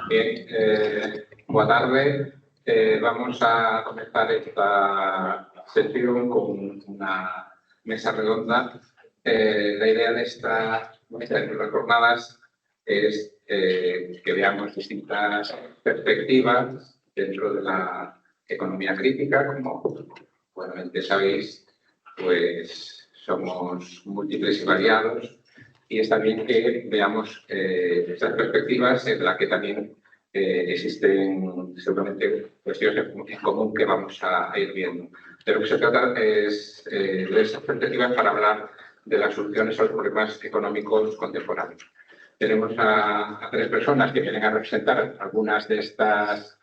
Bien, boa tarde. Vamos a comenzar esta sesión con una mesa redonda. La idea de estas jornadas es que veamos distintas perspectivas dentro de la economía crítica. Como buenamente sabéis, pues somos múltiples y variados, y es también que veamos estas perspectivas en las que también existen seguramente cuestiones en común que vamos a ir viendo. De lo que se trata es de esas perspectivas para hablar de las soluciones a los problemas económicos contemporáneos. Tenemos a tres personas que vienen a representar algunas de estas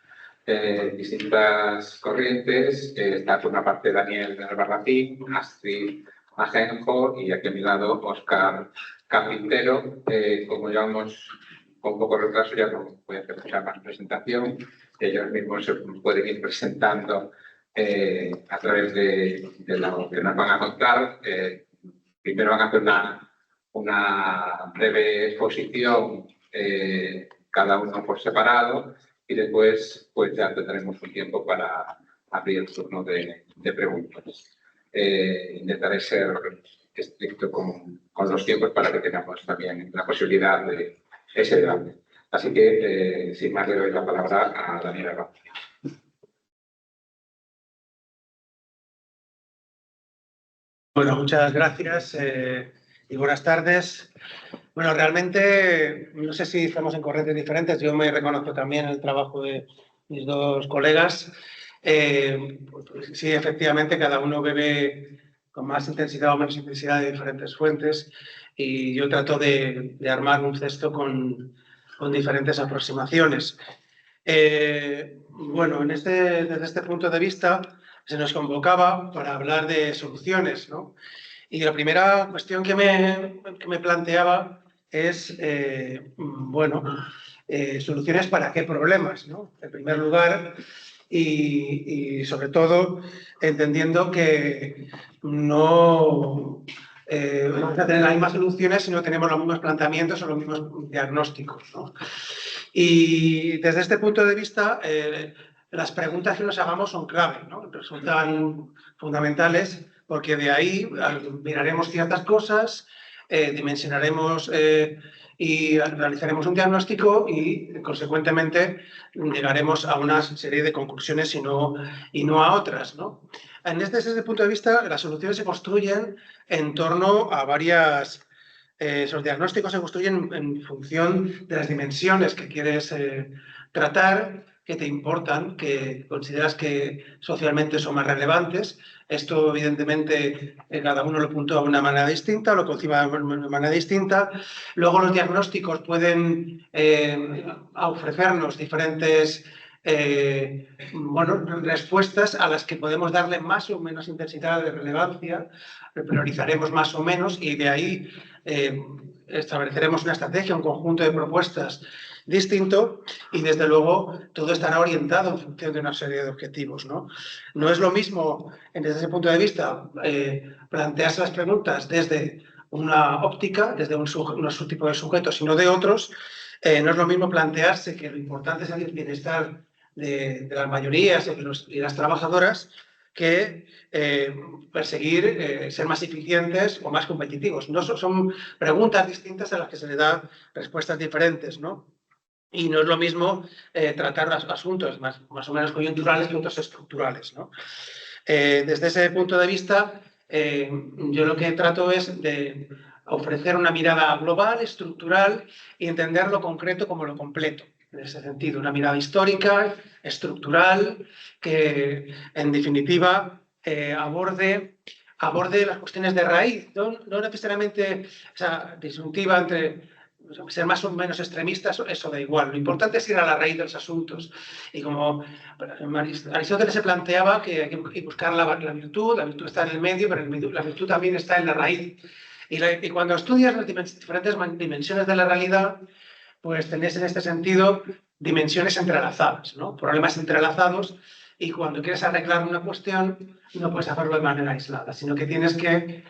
distintas corrientes. Está por una parte Daniel Albarracín, Astrid Ajenjo y aquí a mi lado Óscar Carpintero. Como llevamos con poco retraso, ya no voy a hacer mucha más presentación. Ellos mismos se pueden ir presentando a través de lo que nos van a contar. Primero van a hacer una breve exposición, cada uno por separado, y después pues ya tendremos un tiempo para abrir el turno de preguntas. Intentaré ser estricto con los tiempos para que tengamos también la posibilidad de ese debate. Así que, sin más, le doy la palabra a Daniela Ramos. Bueno, muchas gracias y buenas tardes. Bueno, realmente, no sé si estamos en corrientes diferentes. Yo me reconozco también en el trabajo de mis dos colegas. Sí, efectivamente, cada uno bebe con más intensidad o menos intensidad de diferentes fuentes, y yo trato de armar un cesto con diferentes aproximaciones. Bueno, desde este punto de vista se nos convocaba para hablar de soluciones, ¿no? Y la primera cuestión que me planteaba es, soluciones para qué problemas, ¿no? En primer lugar, y sobre todo entendiendo que no vamos a tener las mismas soluciones si no tenemos los mismos planteamientos o los mismos diagnósticos, ¿no? Y desde este punto de vista, las preguntas que nos hagamos son clave, ¿no? Resultan fundamentales, porque de ahí miraremos ciertas cosas, dimensionaremos y realizaremos un diagnóstico y, consecuentemente, llegaremos a una serie de conclusiones y no a otras, ¿no? Desde ese punto de vista, las soluciones se construyen en torno a varias... esos diagnósticos se construyen en función de las dimensiones que quieres tratar, que te importan, que consideras que socialmente son más relevantes. Esto, evidentemente, cada uno lo puntúa de una manera distinta, lo concibe de una manera distinta. Luego, los diagnósticos pueden ofrecernos diferentes respuestas a las que podemos darle más o menos intensidad de relevancia, priorizaremos más o menos, y de ahí estableceremos una estrategia, un conjunto de propuestas distinto, y desde luego todo estará orientado en función de una serie de objetivos, ¿no? No es lo mismo, desde ese punto de vista, plantearse las preguntas desde una óptica, desde un subtipo de sujetos, sino de otros. No es lo mismo plantearse que lo importante es el bienestar de las mayorías y las trabajadoras, que perseguir ser más eficientes o más competitivos. No son preguntas distintas a las que se le da respuestas diferentes, ¿no? Y no es lo mismo tratar asuntos más o menos coyunturales que otros estructurales, ¿no? Desde ese punto de vista, yo lo que trato es de ofrecer una mirada global, estructural, y entender lo concreto como lo completo. En ese sentido, una mirada histórica, estructural, que en definitiva aborde las cuestiones de raíz, no necesariamente disyuntiva entre ser más o menos extremistas, eso da igual. Lo importante es ir a la raíz de los asuntos. Y como Aristóteles se planteaba que hay que buscar la virtud está en el medio, pero la virtud también está en la raíz. Y cuando estudias las diferentes dimensiones de la realidad, pues tenés en este sentido dimensiones entrelazadas, ¿no? Problemas entrelazados, y cuando quieres arreglar una cuestión no puedes hacerlo de manera aislada, sino que tienes que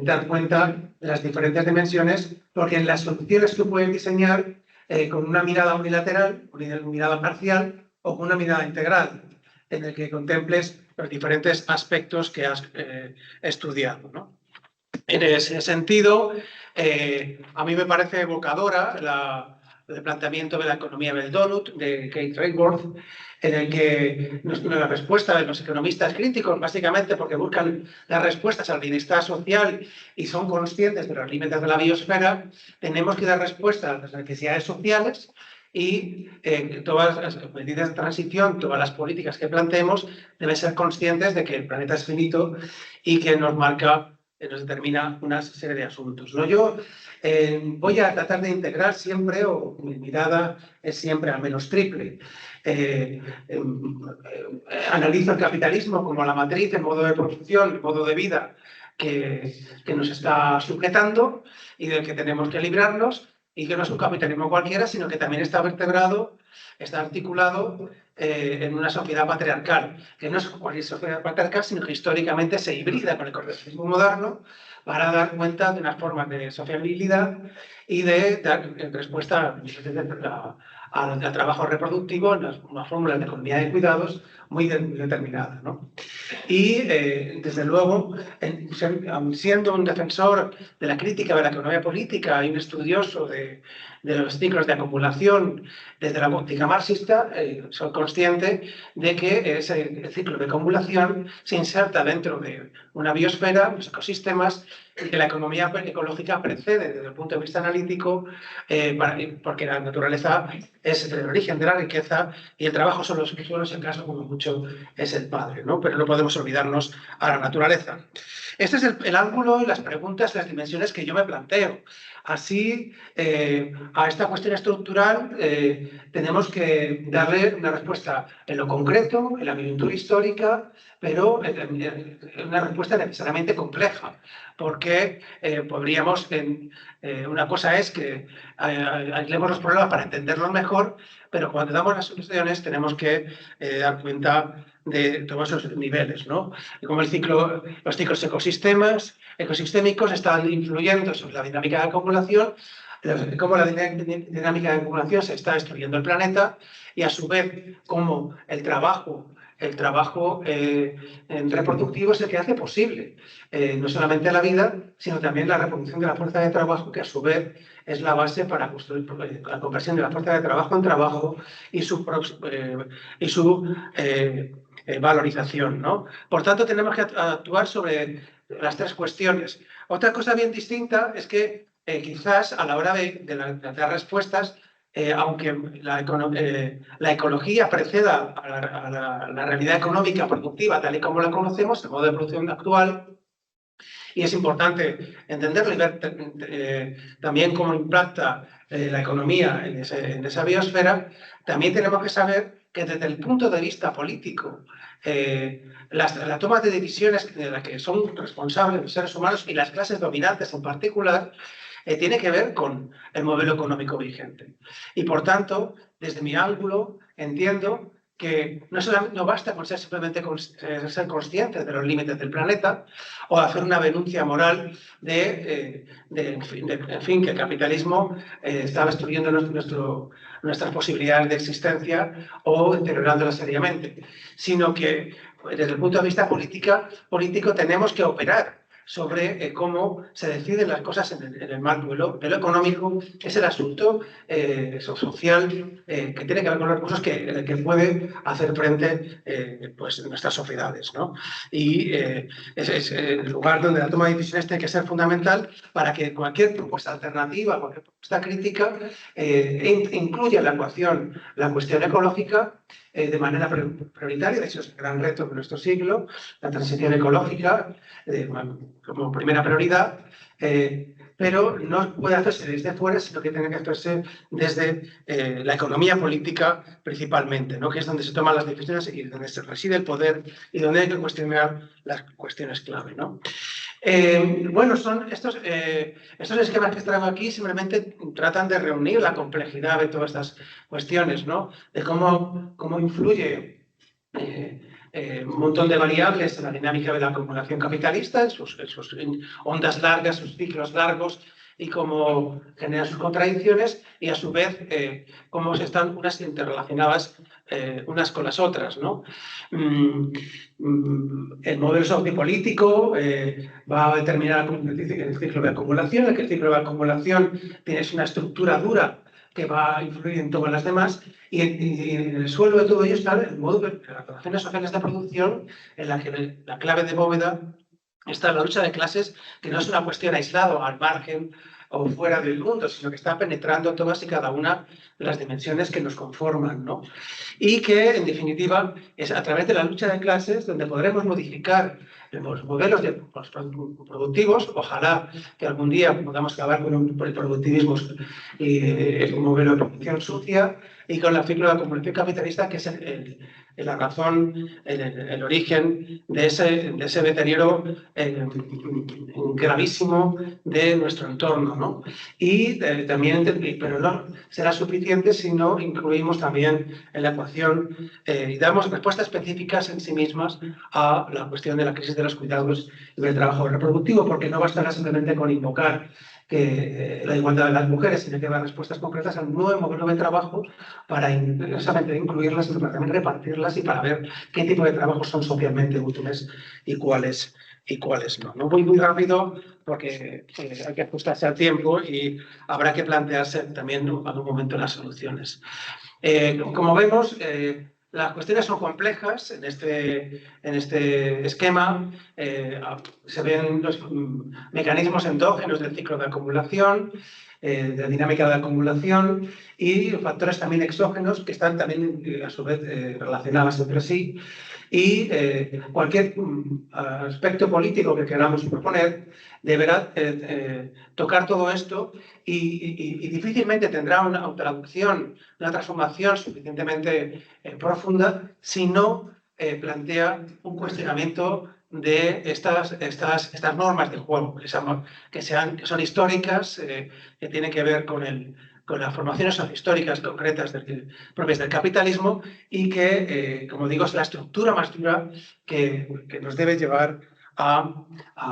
dar cuenta de las diferentes dimensiones, porque en las soluciones que puedes diseñar con una mirada unilateral, una mirada parcial o con una mirada integral, en el que contemples los diferentes aspectos que has estudiado, ¿no? En ese sentido, a mí me parece evocadora el planteamiento de la economía del donut de Kate Raworth, en el que la respuesta de los economistas críticos, básicamente porque buscan las respuestas al bienestar social y son conscientes de los límites de la biosfera, tenemos que dar respuesta a las necesidades sociales y todas las medidas de transición, todas las políticas que planteemos, deben ser conscientes de que el planeta es finito y que nos determina una serie de asuntos, ¿no? Yo voy a tratar de integrar siempre, o mi mirada es siempre al menos triple. Analizo el capitalismo como la matriz, el modo de producción, el modo de vida que nos está sujetando y del que tenemos que librarnos, y que no es un capitalismo cualquiera, sino que también está vertebrado, está articulado en una sociedad patriarcal, que no es cualquier sociedad patriarcal, sino que históricamente se hibrida con el capitalismo moderno para dar cuenta de unas formas de sociabilidad y de dar respuesta al trabajo reproductivo en unas fórmulas de economía de cuidados muy determinadas, ¿no? Y, desde luego, siendo un defensor de la crítica de la economía política y un estudioso de los ciclos de acumulación desde la óptica marxista, soy consciente de que el ciclo de acumulación se inserta dentro de una biosfera, los ecosistemas, y que la economía ecológica precede desde el punto de vista analítico, porque la naturaleza es el origen de la riqueza y el trabajo son los suelos, en caso como mucho es el padre, ¿no? Pero no podemos olvidarnos a la naturaleza. Este es el ángulo y las preguntas, las dimensiones que yo me planteo. Así, a esta cuestión estructural tenemos que darle una respuesta en lo concreto, en la coyuntura histórica, pero una respuesta necesariamente compleja, porque podríamos, una cosa es que aislemos los problemas para entenderlos mejor, pero cuando damos las soluciones tenemos que dar cuenta de todos esos niveles, ¿no? Como los ciclos ecosistémicos están influyendo sobre la dinámica de acumulación, cómo la dinámica de acumulación se está destruyendo el planeta y, a su vez, cómo el trabajo reproductivo es el que hace posible no solamente la vida, sino también la reproducción de la fuerza de trabajo, que a su vez es la base para construir la conversión de la fuerza de trabajo en trabajo y su valorización, ¿no? Por tanto, tenemos que actuar sobre las tres cuestiones. Otra cosa bien distinta es que quizás a la hora de dar respuestas, aunque la ecología preceda a la realidad económica productiva tal y como la conocemos, el modo de producción actual, y es importante entenderlo y ver también cómo impacta la economía en esa biosfera, también tenemos que saber que desde el punto de vista político, la toma de decisiones de las que son responsables los seres humanos y las clases dominantes en particular, tiene que ver con el modelo económico vigente. Y, por tanto, desde mi ángulo, entiendo que no basta con ser simplemente ser conscientes de los límites del planeta o hacer una denuncia moral en fin, que el capitalismo está destruyendo nuestras posibilidades de existencia o deteriorándolas seriamente, sino que desde el punto de vista político tenemos que operar sobre cómo se deciden las cosas en el marco de lo económico, es el asunto social que tiene que ver con los recursos que puede hacer frente pues, en nuestras sociedades, ¿no? Y es el lugar donde la toma de decisiones tiene que ser fundamental para que cualquier propuesta alternativa, cualquier propuesta crítica, incluya en la ecuación la cuestión ecológica de manera prioritaria. De hecho, es el gran reto de nuestro siglo, la transición ecológica como primera prioridad, pero no puede hacerse desde fuera, sino que tiene que hacerse desde la economía política principalmente, ¿no? Que es donde se toman las decisiones y donde se reside el poder y donde hay que cuestionar las cuestiones clave, ¿no? Bueno, estos esquemas que traigo aquí simplemente tratan de reunir la complejidad de todas estas cuestiones, ¿no? De cómo influye un montón de variables en la dinámica de la acumulación capitalista, en sus ondas largas, sus ciclos largos, y cómo generan sus contradicciones y a su vez cómo están unas interrelacionadas unas con las otras, ¿no? El modelo sociopolítico va a determinar el ciclo de acumulación, que el ciclo de acumulación tiene una estructura dura que va a influir en todas las demás, y en el suelo de todo ello está el modo de las relaciones sociales de producción, en la que la clave de bóveda está la lucha de clases, que no es una cuestión aislada al margen o fuera del mundo, sino que está penetrando todas y cada una de las dimensiones que nos conforman, ¿no? Y que, en definitiva, es a través de la lucha de clases donde podremos modificar los modelos productivos. Ojalá que algún día podamos acabar con el productivismo y un modelo de producción sucia, y con la ciclo de acumulación capitalista, que es la razón, el origen de ese deterioro gravísimo de nuestro entorno, ¿no? Y también, pero no será suficiente si no incluimos también en la ecuación y damos respuestas específicas en sí mismas a la cuestión de la crisis de los cuidados y del trabajo reproductivo, porque no bastará simplemente con invocar la igualdad de las mujeres, sino que dar respuestas concretas al nuevo modelo de trabajo para precisamente incluirlas, pero para también repartirlas y para ver qué tipo de trabajos son socialmente útiles y cuáles no. No voy muy rápido porque hay que ajustarse al tiempo y habrá que plantearse también en algún momento las soluciones. Como vemos, las cuestiones son complejas en este esquema. Se ven los mecanismos endógenos del ciclo de acumulación, de dinámica de acumulación, y factores también exógenos que están también a su vez relacionados entre sí. Y cualquier aspecto político que queramos proponer deberá tocar todo esto y difícilmente tendrá una traducción, una transformación suficientemente profunda si no plantea un cuestionamiento de estas normas del juego, que son históricas, que tienen que ver con las formaciones históricas concretas propias del capitalismo, y que, como digo, es la estructura más dura que nos debe llevar a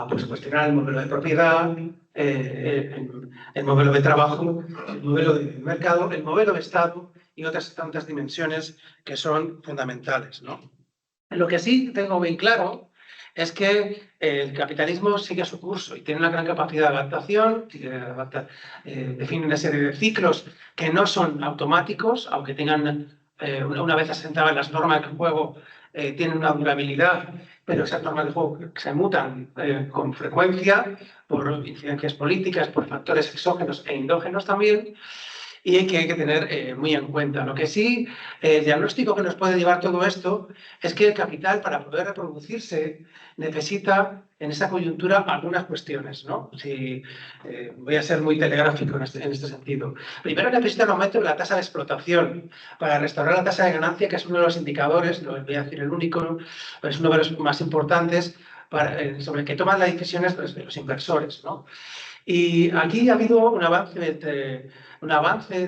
pues, cuestionar el modelo de propiedad, el modelo de trabajo, el modelo de mercado, el modelo de Estado y otras tantas dimensiones que son fundamentales, ¿no? Lo que sí tengo bien claro es que el capitalismo sigue su curso y tiene una gran capacidad de adaptación, define una serie de ciclos que no son automáticos, aunque tengan, una vez asentadas las normas del juego, tienen una durabilidad, pero esas normas del juego se mutan con frecuencia por incidencias políticas, por factores exógenos e endógenos también, y que hay que tener muy en cuenta. Lo que sí, el diagnóstico que nos puede llevar todo esto es que el capital, para poder reproducirse, necesita en esa coyuntura algunas cuestiones, ¿no? Voy a ser muy telegráfico en este sentido. Primero, necesita un aumento de la tasa de explotación para restaurar la tasa de ganancia, que es uno de los indicadores, no voy a decir el único, pero es uno de los más importantes sobre el que toman las decisiones los inversores, ¿no? Y aquí ha habido un avance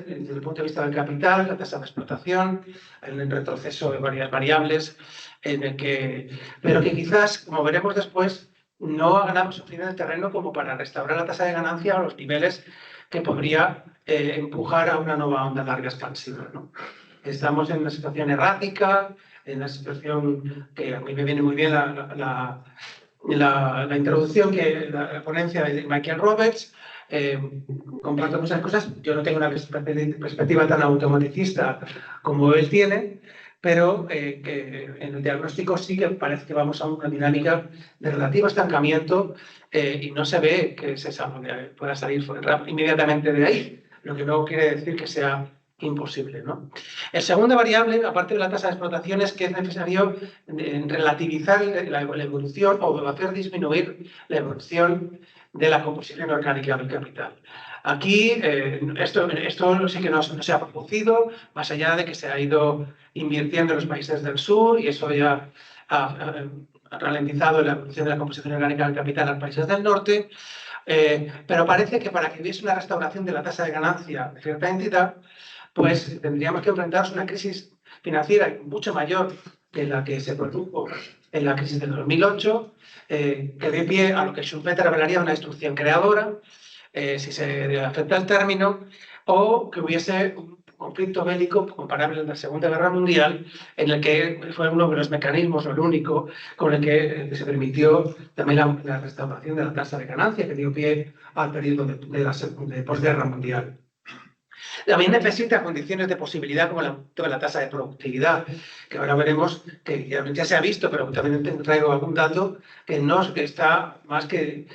desde el punto de vista del capital, la tasa de explotación, el retroceso de varias variables, pero que quizás, como veremos después, no ha ganado suficiente terreno como para restaurar la tasa de ganancia a los niveles que podría empujar a una nueva onda larga expansiva, ¿no? Estamos en una situación errática, en una situación que a mí me viene muy bien la introducción, la ponencia de Michael Roberts. Comparto muchas cosas. Yo no tengo una perspectiva tan automaticista como él tiene, pero que en el diagnóstico sí que parece que vamos a una dinámica de relativo estancamiento y no se ve que pueda salir inmediatamente de ahí, lo que no quiere decir que sea imposible, ¿no? La segunda variable, aparte de la tasa de explotación, es que es necesario relativizar la evolución o hacer disminuir la evolución de la composición orgánica del capital. Aquí esto sí que no se ha producido, más allá de que se ha ido invirtiendo en los países del sur, y eso ya ha ralentizado la evolución de la composición orgánica del capital en los países del norte, pero parece que para que hubiese una restauración de la tasa de ganancia de cierta entidad, pues tendríamos que enfrentarnos a una crisis financiera mucho mayor que la que se produjo en la crisis del 2008, que dio pie a lo que Schumpeter hablaría de una destrucción creadora, si se acepta el término, o que hubiese un conflicto bélico comparable a la Segunda Guerra Mundial, en el que fue uno de los mecanismos, o el único, con el que se permitió también la restauración de la tasa de ganancia, que dio pie al periodo de posguerra mundial. También necesita condiciones de posibilidad como la tasa de productividad, que ahora veremos que ya se ha visto, pero también traigo algún dato que no está más que,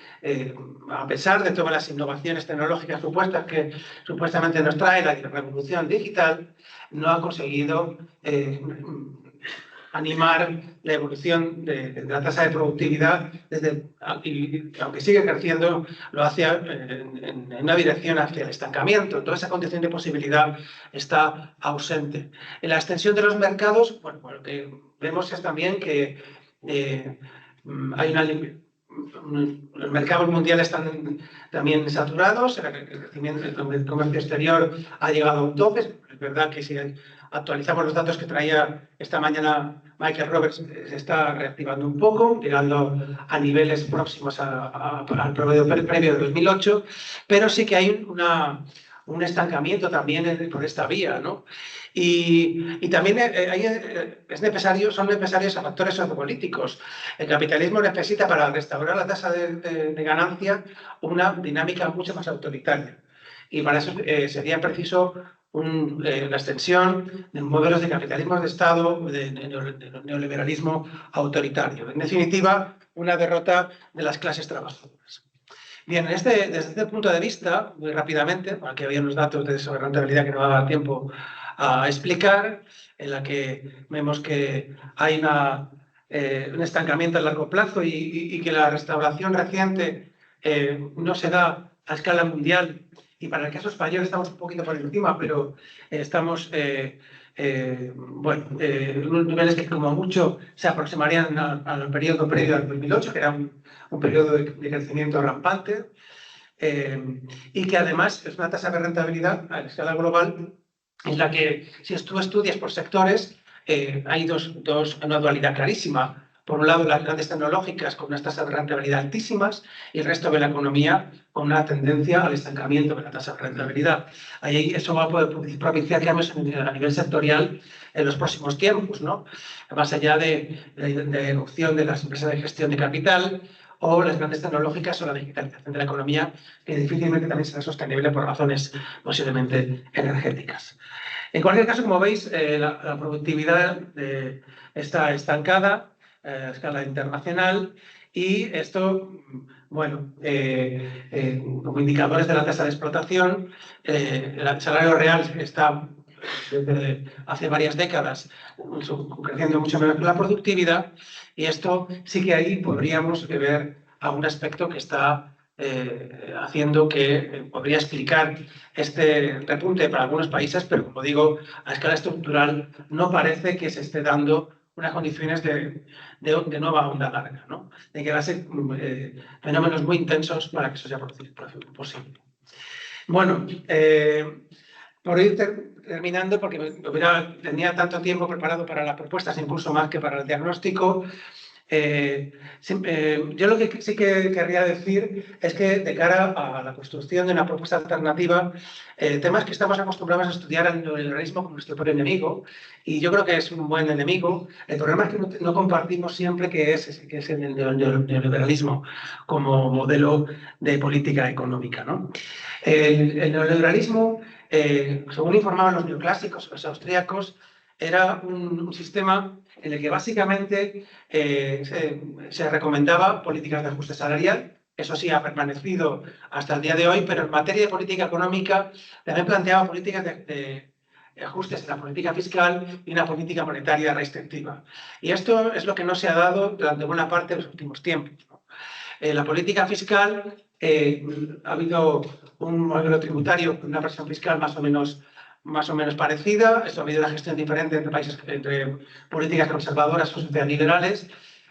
a pesar de todas las innovaciones tecnológicas supuestas que supuestamente nos trae la revolución digital, no ha conseguido animar la evolución de la tasa de productividad, y aunque sigue creciendo, lo hace en una dirección hacia el estancamiento. Toda esa condición de posibilidad está ausente. En la extensión de los mercados, bueno, lo que vemos es también que los mercados mundiales están también saturados, el crecimiento del comercio exterior ha llegado a un tope. Es verdad que si actualizamos los datos que traía esta mañana Michael Roberts, se está reactivando un poco, llegando a niveles próximos al promedio previo de 2008, pero sí que hay un estancamiento también por esta vía, ¿no? Y también son necesarios factores sociopolíticos. El capitalismo necesita, para restaurar la tasa de ganancia, una dinámica mucho más autoritaria. Y para eso sería preciso la extensión de modelos de capitalismo de Estado, de neoliberalismo autoritario. En definitiva, una derrota de las clases trabajadoras. Bien, desde este punto de vista, muy rápidamente, aquí había unos datos sobre rentabilidad que no va a dar tiempo a explicar, en la que vemos que hay un estancamiento a largo plazo y que la restauración reciente no se da a escala mundial. Y para el caso español estamos un poquito por encima, pero estamos en unos niveles que como mucho se aproximarían al periodo previo al 2008, que era un periodo de crecimiento rampante, y que además es una tasa de rentabilidad a escala global en la que, si tú estudias por sectores, hay una dualidad clarísima. Por un lado, las grandes tecnológicas con unas tasas de rentabilidad altísimas y el resto de la economía con una tendencia al estancamiento de la tasa de rentabilidad. Ahí eso va a poder propiciar cambios a nivel sectorial en los próximos tiempos, ¿no? Más allá de la erupción de las empresas de gestión de capital o las grandes tecnológicas o la digitalización de la economía, que difícilmente también será sostenible por razones posiblemente energéticas. En cualquier caso, como veis, la productividad está estancada a escala internacional, y esto, bueno, como indicadores de la tasa de explotación, el salario real está desde hace varias décadas creciendo mucho menos que la productividad, y esto sí que ahí podríamos ver algún aspecto que está haciendo que podría explicar este repunte para algunos países, pero como digo, a escala estructural no parece que se esté dando unas condiciones de nueva onda larga, ¿no? De que va a ser fenómenos muy intensos para que eso sea posible. Bueno, por ir terminando, porque tenía tanto tiempo preparado para las propuestas, incluso más que para el diagnóstico, yo lo que sí que querría decir es que, de cara a la construcción de una propuesta alternativa, temas que estamos acostumbrados a estudiar al neoliberalismo como nuestro propio enemigo, y yo creo que es un buen enemigo. El problema es que no compartimos siempre que es el neoliberalismo como modelo de política económica, ¿no? El neoliberalismo, según informaban los neoclásicos, los austríacos, era un sistema en el que básicamente se recomendaba políticas de ajuste salarial. Eso sí ha permanecido hasta el día de hoy, pero en materia de política económica también planteaba políticas de ajustes en la política fiscal y una política monetaria restrictiva. Y esto es lo que no se ha dado durante buena parte de los últimos tiempos, ¿no? La política fiscal, ha habido un modelo tributario, una presión fiscal más o menos parecida. Esto ha habido una gestión diferente entre políticas conservadoras o socialliberales,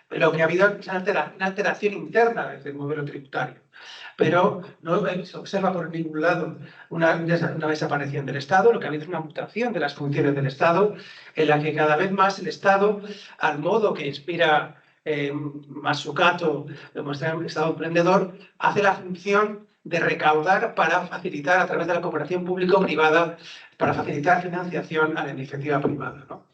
pero que ha habido una alteración interna del modelo tributario. Pero no se observa por ningún lado una desaparición del Estado. Lo que ha habido es una mutación de las funciones del Estado, en la que cada vez más el Estado, al modo que inspira Mazzucato, demuestra el Estado emprendedor, hace la función de recaudar para facilitar a través de la cooperación público-privada, para facilitar financiación a la iniciativa privada, ¿no?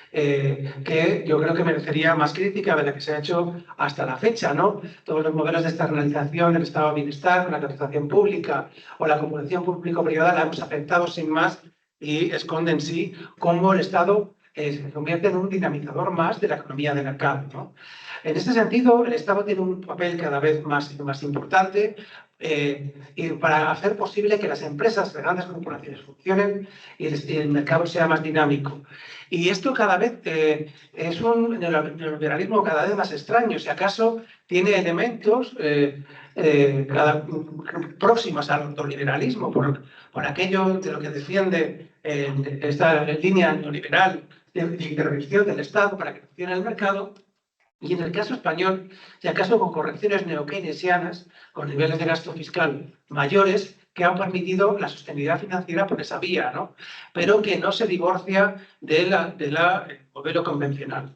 Que yo creo que merecería más crítica de la que se ha hecho hasta la fecha, ¿no? Todos los modelos de externalización del estado de bienestar, con la contratación pública o la cooperación público-privada la hemos aceptado sin más y esconde en sí cómo el Estado se convierte en un dinamizador más de la economía de mercado, ¿no? En este sentido, el Estado tiene un papel cada vez más importante y para hacer posible que las empresas, las grandes corporaciones funcionen y el mercado sea más dinámico. Y esto cada vez es un neoliberalismo cada vez más extraño. Si acaso tiene elementos próximos al autoliberalismo, por aquello de lo que defiende esta línea neoliberal de intervención del Estado para que funcione el mercado. Y en el caso español, si acaso con correcciones neokeynesianas, con niveles de gasto fiscal mayores, que han permitido la sostenibilidad financiera por esa vía, ¿no? Pero que no se divorcia del modelo convencional.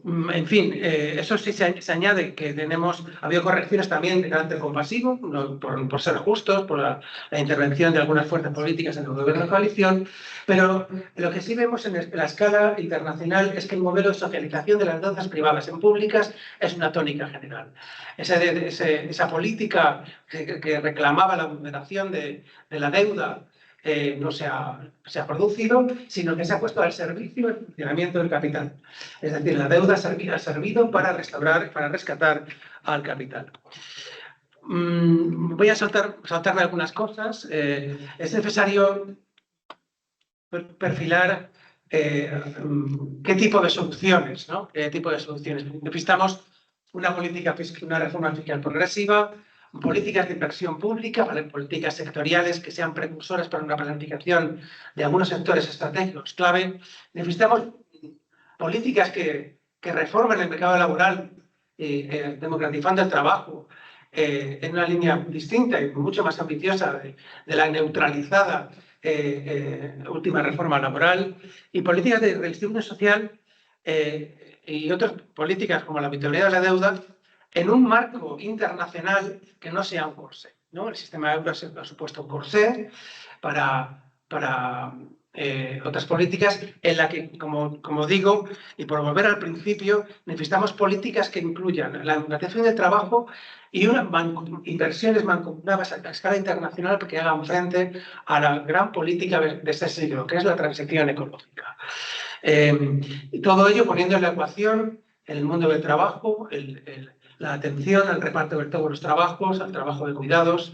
En fin, eso sí se añade que ha habido correcciones también de carácter compasivo, por ser justos, por la intervención de algunas fuerzas políticas en el gobierno de coalición, pero lo que sí vemos en la escala internacional es que el modelo de socialización de las deudas privadas en públicas es una tónica general. Esa política que reclamaba la moderación de la deuda no se ha producido, sino que se ha puesto al servicio del funcionamiento del capital. Es decir, la deuda ha servido para rescatar al capital. Voy a saltarme algunas cosas. Es necesario perfilar qué tipo de soluciones, ¿no? ¿Qué tipo de soluciones? Necesitamos una reforma fiscal progresiva, políticas de inversión pública, políticas sectoriales que sean precursoras para una planificación de algunos sectores estratégicos clave. Necesitamos políticas que reformen el mercado laboral, democratizando el trabajo, en una línea distinta y mucho más ambiciosa de la neutralizada última reforma laboral, y políticas de redistribución social y otras políticas como la auditoría de la deuda en un marco internacional que no sea un corsé, ¿no? El sistema euro ha supuesto un corsé para otras políticas en la que, como digo, y por volver al principio, necesitamos políticas que incluyan la democratización del trabajo y inversiones mancomunadas a escala internacional que hagan frente a la gran política de este siglo, que es la transición ecológica. Todo ello poniendo en la ecuación el mundo del trabajo, la atención al reparto de todos los trabajos, al trabajo de cuidados,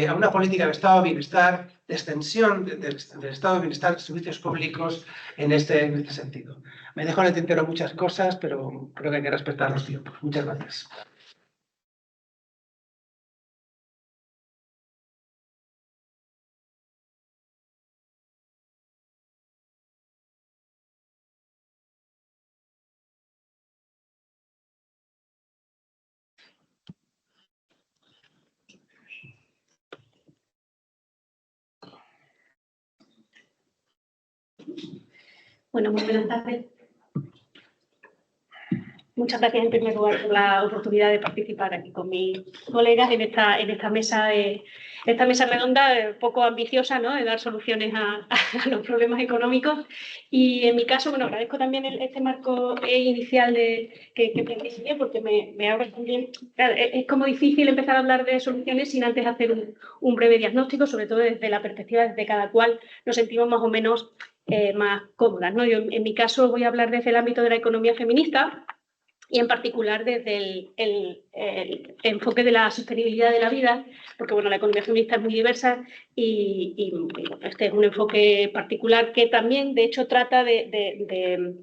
a una política de estado de bienestar, de extensión del estado de bienestar de servicios públicos en este sentido. Me dejo en el tintero muchas cosas, pero creo que hay que respetar los tiempos. Muchas gracias. Bueno, muy buenas tardes. Muchas gracias en primer lugar por la oportunidad de participar aquí con mis colegas en esta mesa redonda poco ambiciosa, ¿no? De dar soluciones a los problemas económicos. Y en mi caso, bueno, agradezco también este marco inicial que planteé, porque me abre también. Claro, es como difícil empezar a hablar de soluciones sin antes hacer un breve diagnóstico, sobre todo desde la perspectiva de cada cual nos sentimos más o menos más cómodas, ¿no? Yo, en mi caso, voy a hablar desde el ámbito de la economía feminista y en particular desde el enfoque de la sostenibilidad de la vida, porque bueno, la economía feminista es muy diversa y este es un enfoque particular que también, de hecho, trata de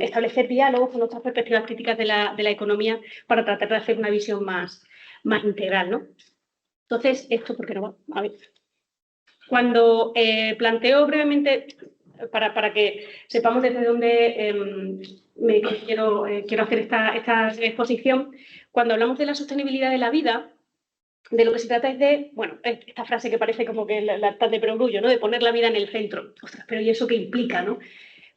establecer diálogos con otras perspectivas críticas de la economía para tratar de hacer una visión más integral, ¿no? Entonces, esto, ¿por qué no va? A ver. Cuando planteo brevemente, para que sepamos desde dónde quiero hacer esta exposición, cuando hablamos de la sostenibilidad de la vida, de lo que se trata es de, bueno, esta frase que parece como que la de perogrullo, ¿no? De poner la vida en el centro. Ostras, pero ¿y eso qué implica, no?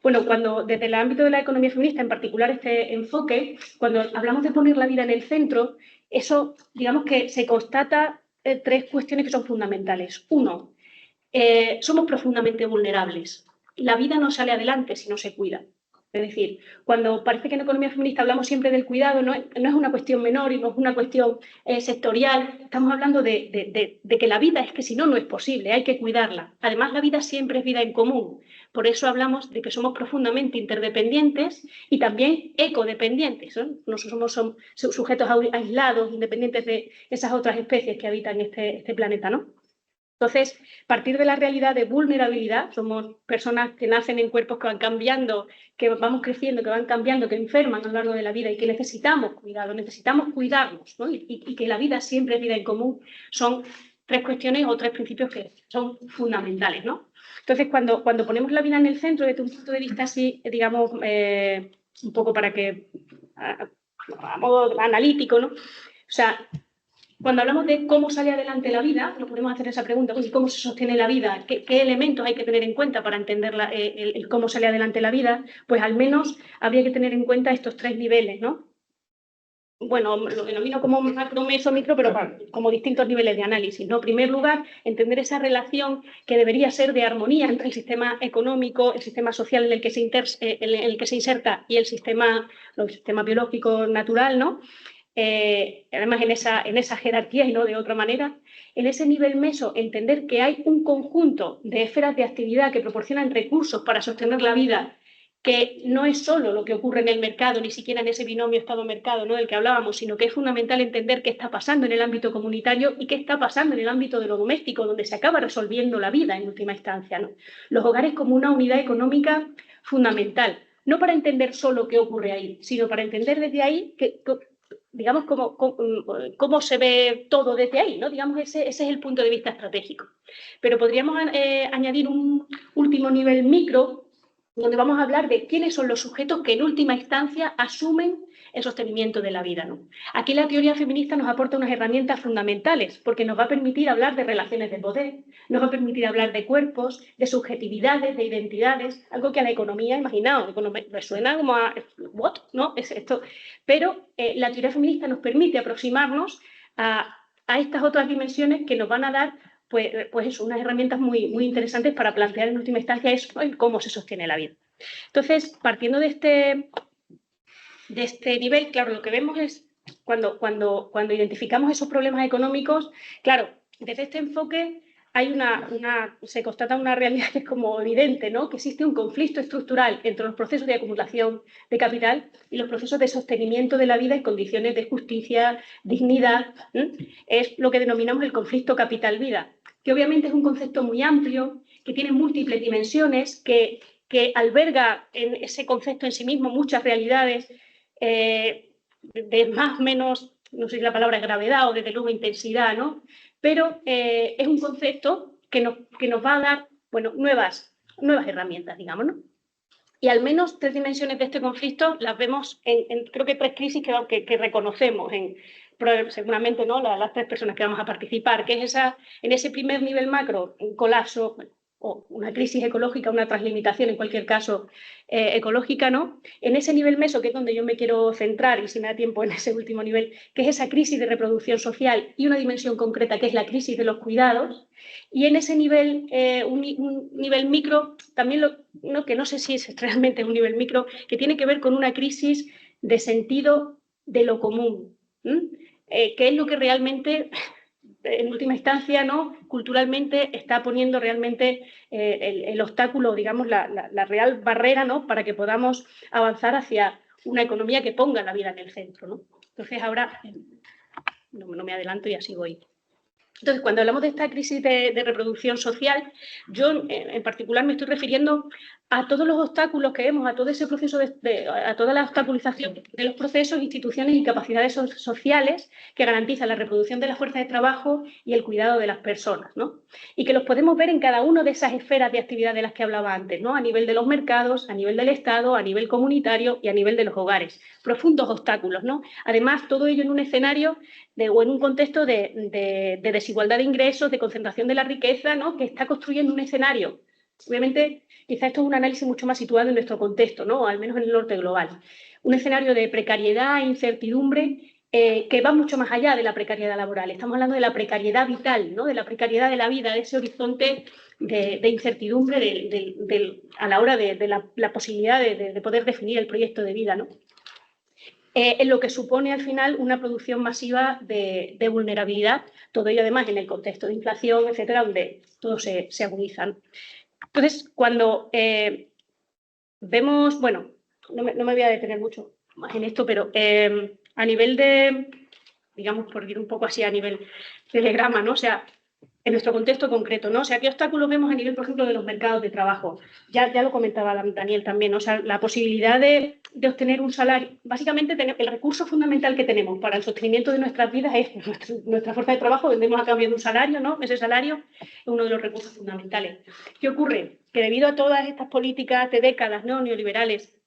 Bueno, cuando desde el ámbito de la economía feminista, en particular este enfoque, cuando hablamos de poner la vida en el centro, eso, digamos que se constata 3 cuestiones que son fundamentales. Uno, somos profundamente vulnerables. La vida no sale adelante si no se cuida. Es decir, cuando parece que en economía feminista hablamos siempre del cuidado, no es una cuestión menor y no es una cuestión sectorial, estamos hablando de que la vida es que si no, no es posible, hay que cuidarla. Además, la vida siempre es vida en común. Por eso hablamos de que somos profundamente interdependientes y también ecodependientes, ¿no? Nosotros somos sujetos aislados, independientes de esas otras especies que habitan este planeta, ¿no? Entonces, partir de la realidad de vulnerabilidad, somos personas que nacen en cuerpos que van cambiando, que vamos creciendo, que van cambiando, que enferman a lo largo de la vida y que necesitamos cuidado, necesitamos cuidarnos, ¿no? Y que la vida siempre es vida en común, son 3 cuestiones o 3 principios que son fundamentales, ¿no? Entonces, cuando ponemos la vida en el centro desde un punto de vista así, digamos, un poco para que, a modo analítico, ¿no? O sea, cuando hablamos de cómo sale adelante la vida, nos podemos hacer esa pregunta, ¿cómo se sostiene la vida? ¿Qué elementos hay que tener en cuenta para entender el cómo sale adelante la vida? Pues al menos habría que tener en cuenta estos 3 niveles, ¿no? Bueno, lo denomino como macro, meso, micro, pero como distintos niveles de análisis, ¿no? En primer lugar, entender esa relación que debería ser de armonía entre el sistema económico, el sistema social en el que se inserta y el sistema biológico natural, ¿no? Además en esa jerarquía y no de otra manera, en ese nivel meso entender que hay un conjunto de esferas de actividad que proporcionan recursos para sostener la vida, que no es solo lo que ocurre en el mercado, ni siquiera en ese binomio Estado-mercado, ¿no?, del que hablábamos, sino que es fundamental entender qué está pasando en el ámbito comunitario y qué está pasando en el ámbito de lo doméstico, donde se acaba resolviendo la vida en última instancia, ¿no? Los hogares como una unidad económica fundamental, no para entender solo qué ocurre ahí, sino para entender desde ahí digamos, cómo se ve todo desde ahí, ¿no? Digamos, ese es el punto de vista estratégico. Pero podríamos añadir un último nivel micro, donde vamos a hablar de quiénes son los sujetos que en última instancia asumen el sostenimiento de la vida, ¿no? Aquí la teoría feminista nos aporta unas herramientas fundamentales, porque nos va a permitir hablar de relaciones de poder, nos va a permitir hablar de cuerpos, de subjetividades, de identidades, algo que a la economía, imaginaos, me suena como a ¿what? ¿No? Es esto. Pero la teoría feminista nos permite aproximarnos a estas otras dimensiones que nos van a dar pues eso, unas herramientas muy, muy interesantes para plantear en última instancia cómo se sostiene la vida. Entonces, partiendo de este nivel, claro, lo que vemos es cuando identificamos esos problemas económicos, claro, desde este enfoque se constata una realidad que es como evidente, ¿no? Que existe un conflicto estructural entre los procesos de acumulación de capital y los procesos de sostenimiento de la vida en condiciones de justicia, dignidad. Es lo que denominamos el conflicto capital-vida, que obviamente es un concepto muy amplio, que tiene múltiples dimensiones, que alberga en ese concepto en sí mismo muchas realidades de más o menos, no sé si la palabra es gravedad o desde luego intensidad, ¿no? Pero es un concepto que nos va a dar, bueno, nuevas herramientas, digamos, ¿no? Y al menos 3 dimensiones de este conflicto las vemos en creo que 3 crisis que reconocemos seguramente, ¿no?, las 3 personas que vamos a participar, que es en ese primer nivel macro, un colapso o una crisis ecológica, una translimitación en cualquier caso ecológica, ¿no? En ese nivel meso, que es donde yo me quiero centrar, y si me da tiempo en ese último nivel, que es esa crisis de reproducción social y una dimensión concreta que es la crisis de los cuidados. Y en ese nivel, un nivel micro, también que no sé si es realmente un nivel micro, que tiene que ver con una crisis de sentido de lo común, que es lo que realmente, en última instancia, ¿no?, culturalmente está poniendo realmente el obstáculo, digamos, la real barrera, ¿no?, para que podamos avanzar hacia una economía que ponga la vida en el centro, ¿no? Entonces ahora, no me adelanto y así voy. Entonces, cuando hablamos de esta crisis de reproducción social, yo en particular me estoy refiriendo a todos los obstáculos que vemos, a todo ese proceso, a toda la obstaculización de los procesos, instituciones y capacidades sociales que garantizan la reproducción de la fuerza de trabajo y el cuidado de las personas, ¿no? Y que los podemos ver en cada una de esas esferas de actividad de las que hablaba antes, ¿no? A nivel de los mercados, a nivel del Estado, a nivel comunitario y a nivel de los hogares. Profundos obstáculos, ¿no? Además, todo ello en un escenario o en un contexto de desigualdad de ingresos, de concentración de la riqueza, ¿no?, que está construyendo un escenario. Obviamente, quizá esto es un análisis mucho más situado en nuestro contexto, ¿no?, al menos en el norte global. Un escenario de precariedad e incertidumbre que va mucho más allá de la precariedad laboral. Estamos hablando de la precariedad vital, ¿no? De la precariedad de la vida, de ese horizonte de incertidumbre a la hora de la posibilidad de poder definir el proyecto de vida, ¿no? En lo que supone al final una producción masiva de vulnerabilidad, todo ello además en el contexto de inflación, etcétera, donde todo se agudiza, ¿no? Entonces, cuando vemos, bueno, no me voy a detener mucho más en esto, pero a nivel de, digamos, por ir un poco así a nivel telegrama, ¿no? O sea, en nuestro contexto concreto, ¿no? O sea, ¿qué obstáculos vemos a nivel, por ejemplo, de los mercados de trabajo? Ya lo comentaba Daniel también, ¿no? O sea, la posibilidad de obtener un salario. Básicamente, el recurso fundamental que tenemos para el sostenimiento de nuestras vidas es nuestra fuerza de trabajo, vendemos a cambio de un salario, ¿no? Ese salario es uno de los recursos fundamentales. ¿Qué ocurre? Que debido a todas estas políticas de décadas, ¿no? Neoliberales,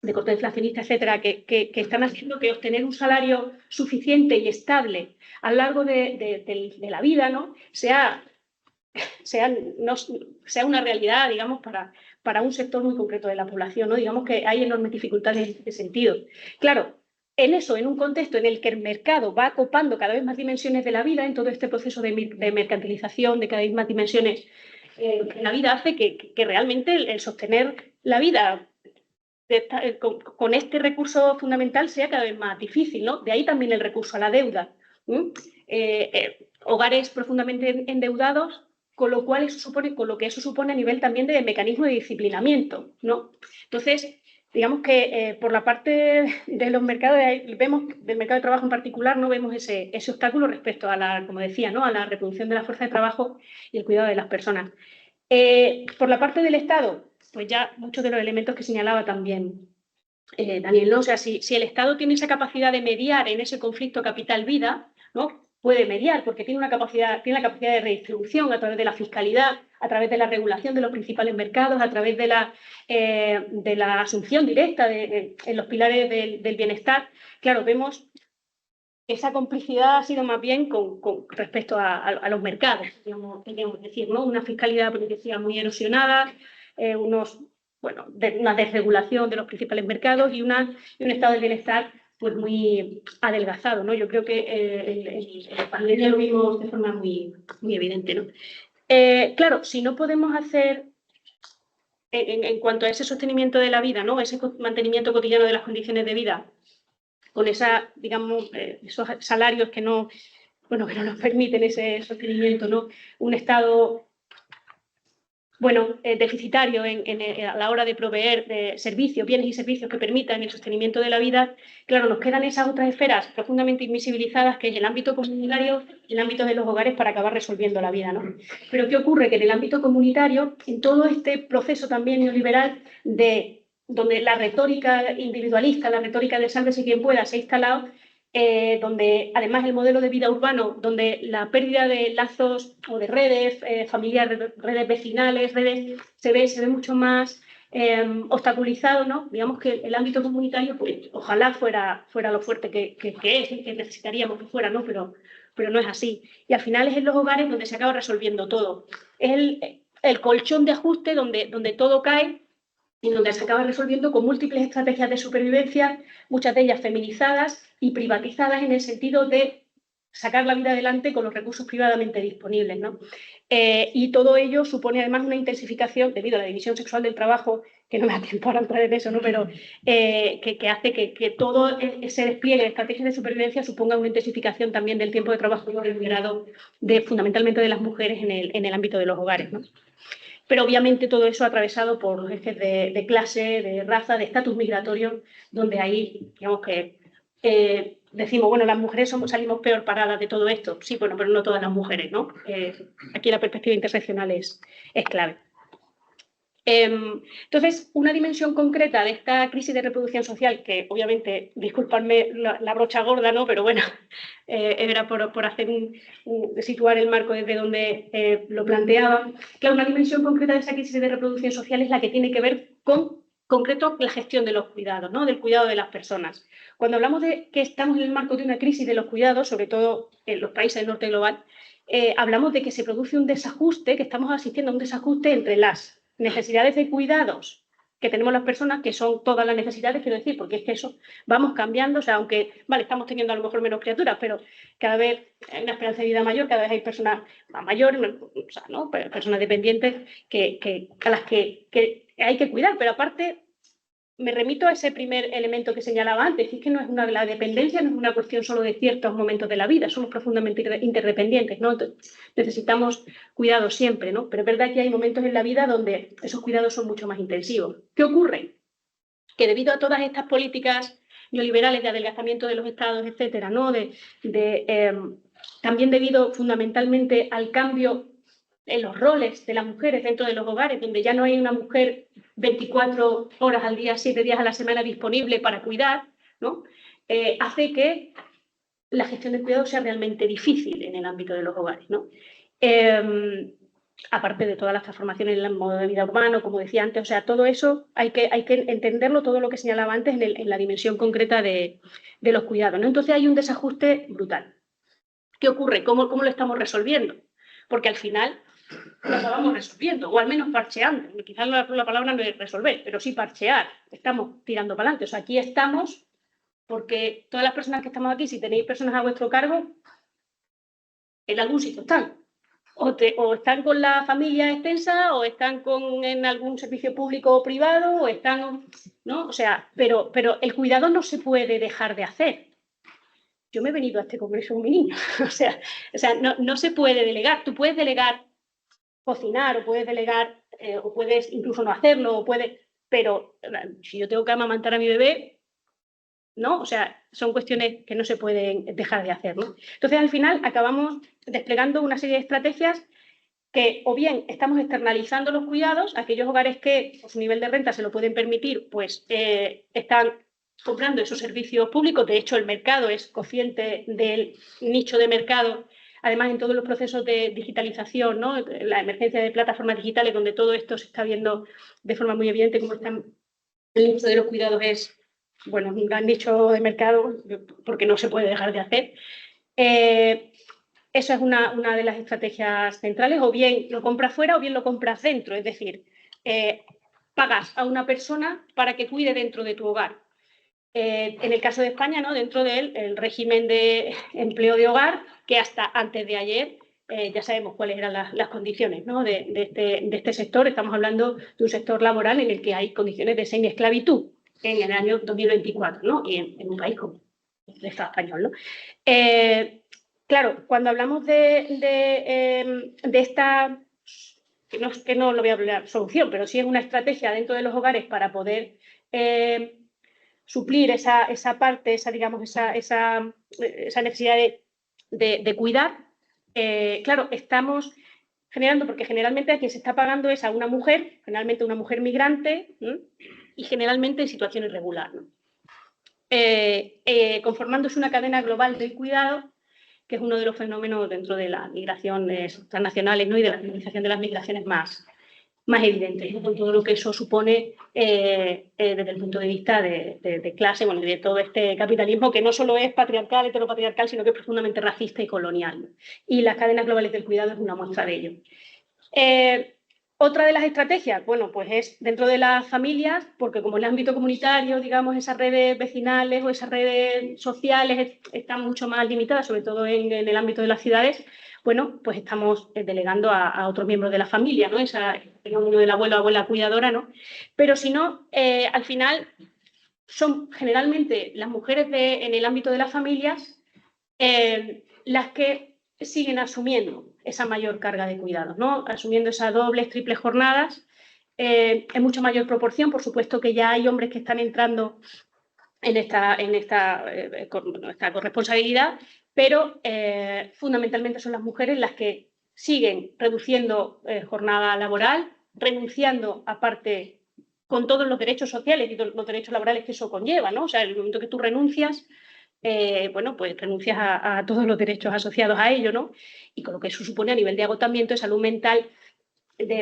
de corte inflacionista, etcétera, que están haciendo que obtener un salario suficiente y estable a lo largo de la vida, ¿no? sea una realidad, digamos, para un sector muy concreto de la población, ¿no? Digamos que hay enormes dificultades en este sentido. Claro, en un contexto en el que el mercado va copando cada vez más dimensiones de la vida, en todo este proceso de mercantilización, de cada vez más dimensiones de la vida, hace que realmente el sostener la vida con este recurso fundamental sea cada vez más difícil, ¿no? De ahí también el recurso a la deuda. Hogares profundamente endeudados, con lo que eso supone a nivel también de mecanismo de disciplinamiento, ¿no? Entonces, digamos que por la parte de los mercados, del mercado de trabajo en particular, no vemos ese obstáculo respecto a como decía, ¿no? A la reproducción de la fuerza de trabajo y el cuidado de las personas. Por la parte del Estado, pues ya muchos de los elementos que señalaba también Daniel, ¿no? O sea, si el Estado tiene esa capacidad de mediar en ese conflicto capital-vida, ¿no? Puede mediar porque tiene la capacidad de redistribución a través de la fiscalidad, a través de la regulación de los principales mercados, a través de la asunción directa en los pilares del bienestar. Claro, vemos que esa complicidad ha sido más bien con respecto a los mercados, digamos decir, ¿no? Una fiscalidad muy erosionada, una desregulación de los principales mercados y un estado del bienestar pues muy adelgazado, ¿no? Yo creo que en la pandemia lo vimos de forma muy, muy evidente, ¿no? Claro, si no podemos hacer en cuanto a ese sostenimiento de la vida, ¿no? Ese mantenimiento cotidiano de las condiciones de vida, con digamos, esos salarios que no nos permiten ese sostenimiento, ¿no? Un Estado, deficitario a la hora de proveer bienes y servicios que permitan el sostenimiento de la vida. Claro, nos quedan esas otras esferas profundamente invisibilizadas, que es el ámbito comunitario y el ámbito de los hogares, para acabar resolviendo la vida, ¿no? Pero ¿qué ocurre? Que en el ámbito comunitario, en todo este proceso también neoliberal donde la retórica individualista, la retórica de sálvese quien pueda se ha instalado, donde además el modelo de vida urbano, donde la pérdida de lazos o de redes familiares, redes vecinales, se ve mucho más obstaculizado, ¿no? Digamos que el ámbito comunitario, pues ojalá fuera lo fuerte que es y que necesitaríamos que fuera, ¿no? Pero no es así. Y al final es en los hogares donde se acaba resolviendo todo. Es el colchón de ajuste donde todo cae y donde se acaba resolviendo con múltiples estrategias de supervivencia, muchas de ellas feminizadas y privatizadas en el sentido de sacar la vida adelante con los recursos privadamente disponibles, ¿no? Y todo ello supone además una intensificación, debido a la división sexual del trabajo, que no me da tiempo ahora entrar en eso, ¿no? Pero que hace que todo ese despliegue de estrategias de supervivencia suponga una intensificación también del tiempo de trabajo remunerado fundamentalmente de las mujeres en el ámbito de los hogares, ¿no? Pero obviamente todo eso atravesado por los ejes de clase, de raza, de estatus migratorio, donde ahí, digamos que decimos, bueno, las mujeres salimos peor paradas de todo esto. Sí, bueno, pero no todas las mujeres, ¿no? Aquí la perspectiva interseccional es clave. Entonces, una dimensión concreta de esta crisis de reproducción social, que obviamente, disculpadme la brocha gorda, ¿no? Pero bueno, era por hacer situar el marco desde donde lo planteaba. Claro, una dimensión concreta de esa crisis de reproducción social es la que tiene que ver con, concreto, la gestión de los cuidados, ¿no? Del cuidado de las personas. Cuando hablamos de que estamos en el marco de una crisis de los cuidados, sobre todo en los países del norte global, hablamos de que se produce un desajuste, que estamos asistiendo a un desajuste entre las necesidades de cuidados que tenemos las personas, que son todas las necesidades, quiero decir, porque es que eso vamos cambiando, o sea, aunque, vale, estamos teniendo a lo mejor menos criaturas, pero cada vez hay una esperanza de vida mayor, cada vez hay personas más mayores, o sea, ¿no? Personas dependientes a las que hay que cuidar, pero aparte me remito a ese primer elemento que señalaba antes, es que la dependencia no es una cuestión solo de ciertos momentos de la vida, somos profundamente interdependientes, ¿no? Necesitamos cuidados siempre, ¿no? Pero es verdad que hay momentos en la vida donde esos cuidados son mucho más intensivos. ¿Qué ocurre? Que debido a todas estas políticas neoliberales de adelgazamiento de los estados, etcétera, ¿no? También debido fundamentalmente al cambio en los roles de las mujeres dentro de los hogares, donde ya no hay una mujer 24 horas al día, 7 días a la semana disponible para cuidar, ¿no? Hace que la gestión del cuidado sea realmente difícil en el ámbito de los hogares, ¿no? Aparte de todas las transformaciones en el modo de vida urbano, como decía antes, o sea, todo eso hay que entenderlo, todo lo que señalaba antes en la dimensión concreta de los cuidados, ¿no? Entonces hay un desajuste brutal. ¿Qué ocurre? ¿Cómo lo estamos resolviendo? Porque al final lo acabamos resolviendo, o al menos parcheando. Quizás la palabra no es resolver, pero sí parchear. Estamos tirando para adelante. O sea, aquí estamos porque todas las personas que estamos aquí, si tenéis personas a vuestro cargo, en algún sitio están. O están con la familia extensa, o están en algún servicio público o privado, o están, ¿no? O sea, pero el cuidado no se puede dejar de hacer. Yo me he venido a este congreso con mi niño. O sea no se puede delegar. Tú puedes delegar cocinar, o puedes delegar, o puedes incluso no hacerlo, pero si yo tengo que amamantar a mi bebé, ¿no? O sea, son cuestiones que no se pueden dejar de hacer, ¿no? Entonces, al final, acabamos desplegando una serie de estrategias que o bien estamos externalizando los cuidados, aquellos hogares que por su nivel de renta se lo pueden permitir, pues están comprando esos servicios públicos. De hecho, el mercado es consciente del nicho de mercado, además en todos los procesos de digitalización, ¿no? La emergencia de plataformas digitales, donde todo esto se está viendo de forma muy evidente, como el nicho de los cuidados es, bueno, un gran nicho de mercado, porque no se puede dejar de hacer. Eso es una de las estrategias centrales, o bien lo compras fuera o bien lo compras dentro, es decir, pagas a una persona para que cuide dentro de tu hogar. En el caso de España, ¿no? Dentro del régimen de empleo de hogar, que hasta antes de ayer ya sabemos cuáles eran las condiciones, ¿no? de este sector. Estamos hablando de un sector laboral en el que hay condiciones de semi-esclavitud en el año 2024, ¿no? Y en un país como el Estado español, ¿no? Claro, cuando hablamos de esta, que no lo voy a hablar solución, pero sí es una estrategia dentro de los hogares para poder suplir esa parte, esa necesidad de cuidar, claro, estamos generando, porque generalmente a quien se está pagando es a una mujer, generalmente una mujer migrante, y generalmente en situación irregular, ¿no? Conformándose una cadena global del cuidado, que es uno de los fenómenos dentro de las migraciones transnacionales, ¿no? Y de la minimización de las migraciones más evidentes, ¿no? Con todo lo que eso supone desde el punto de vista de clase, bueno, y de todo este capitalismo que no solo es patriarcal, heteropatriarcal, sino que es profundamente racista y colonial, ¿no? Y las cadenas globales del cuidado es una muestra de ello. Otra de las estrategias, bueno, pues es dentro de las familias, porque como en el ámbito comunitario, digamos, esas redes vecinales o esas redes sociales están mucho más limitadas, sobre todo en el ámbito de las ciudades, bueno, pues estamos delegando a otros miembros de la familia, ¿no? El fenómeno del abuelo o abuela cuidadora, ¿no? Pero si no, al final son generalmente las mujeres en el ámbito de las familias las que siguen asumiendo esa mayor carga de cuidados, ¿no? Asumiendo esas dobles, triples jornadas en mucha mayor proporción. Por supuesto que ya hay hombres que están entrando en esta corresponsabilidad, pero fundamentalmente son las mujeres las que siguen reduciendo jornada laboral, renunciando aparte con todos los derechos sociales y los derechos laborales que eso conlleva, ¿no? O sea, en el momento que tú renuncias, bueno, pues renuncias a todos los derechos asociados a ello, ¿no? Y con lo que eso supone a nivel de agotamiento, de salud mental,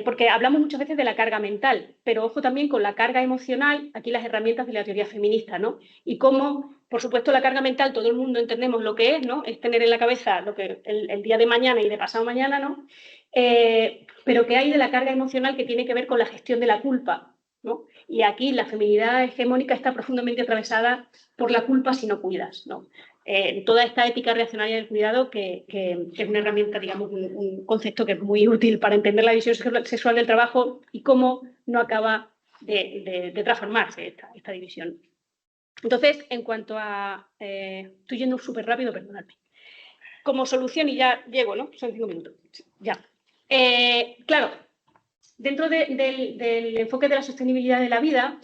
porque hablamos muchas veces de la carga mental, pero ojo también con la carga emocional, aquí las herramientas de la teoría feminista, ¿no? Y cómo, por supuesto, la carga mental, todo el mundo entendemos lo que es, ¿no? Es tener en la cabeza lo que el día de mañana y de pasado mañana, ¿no? Pero que hay de la carga emocional que tiene que ver con la gestión de la culpa, ¿no? Y aquí la feminidad hegemónica está profundamente atravesada por la culpa si no cuidas, ¿no? Toda esta ética reaccionaria del cuidado, que es una herramienta, digamos, un concepto que es muy útil para entender la visión sexual del trabajo y cómo no acaba de transformarse esta división. Entonces, en cuanto a... estoy yendo súper rápido, perdonadme. Como solución, y ya llego, ¿no? Son 5 minutos. Ya. Claro, dentro del enfoque de la sostenibilidad de la vida,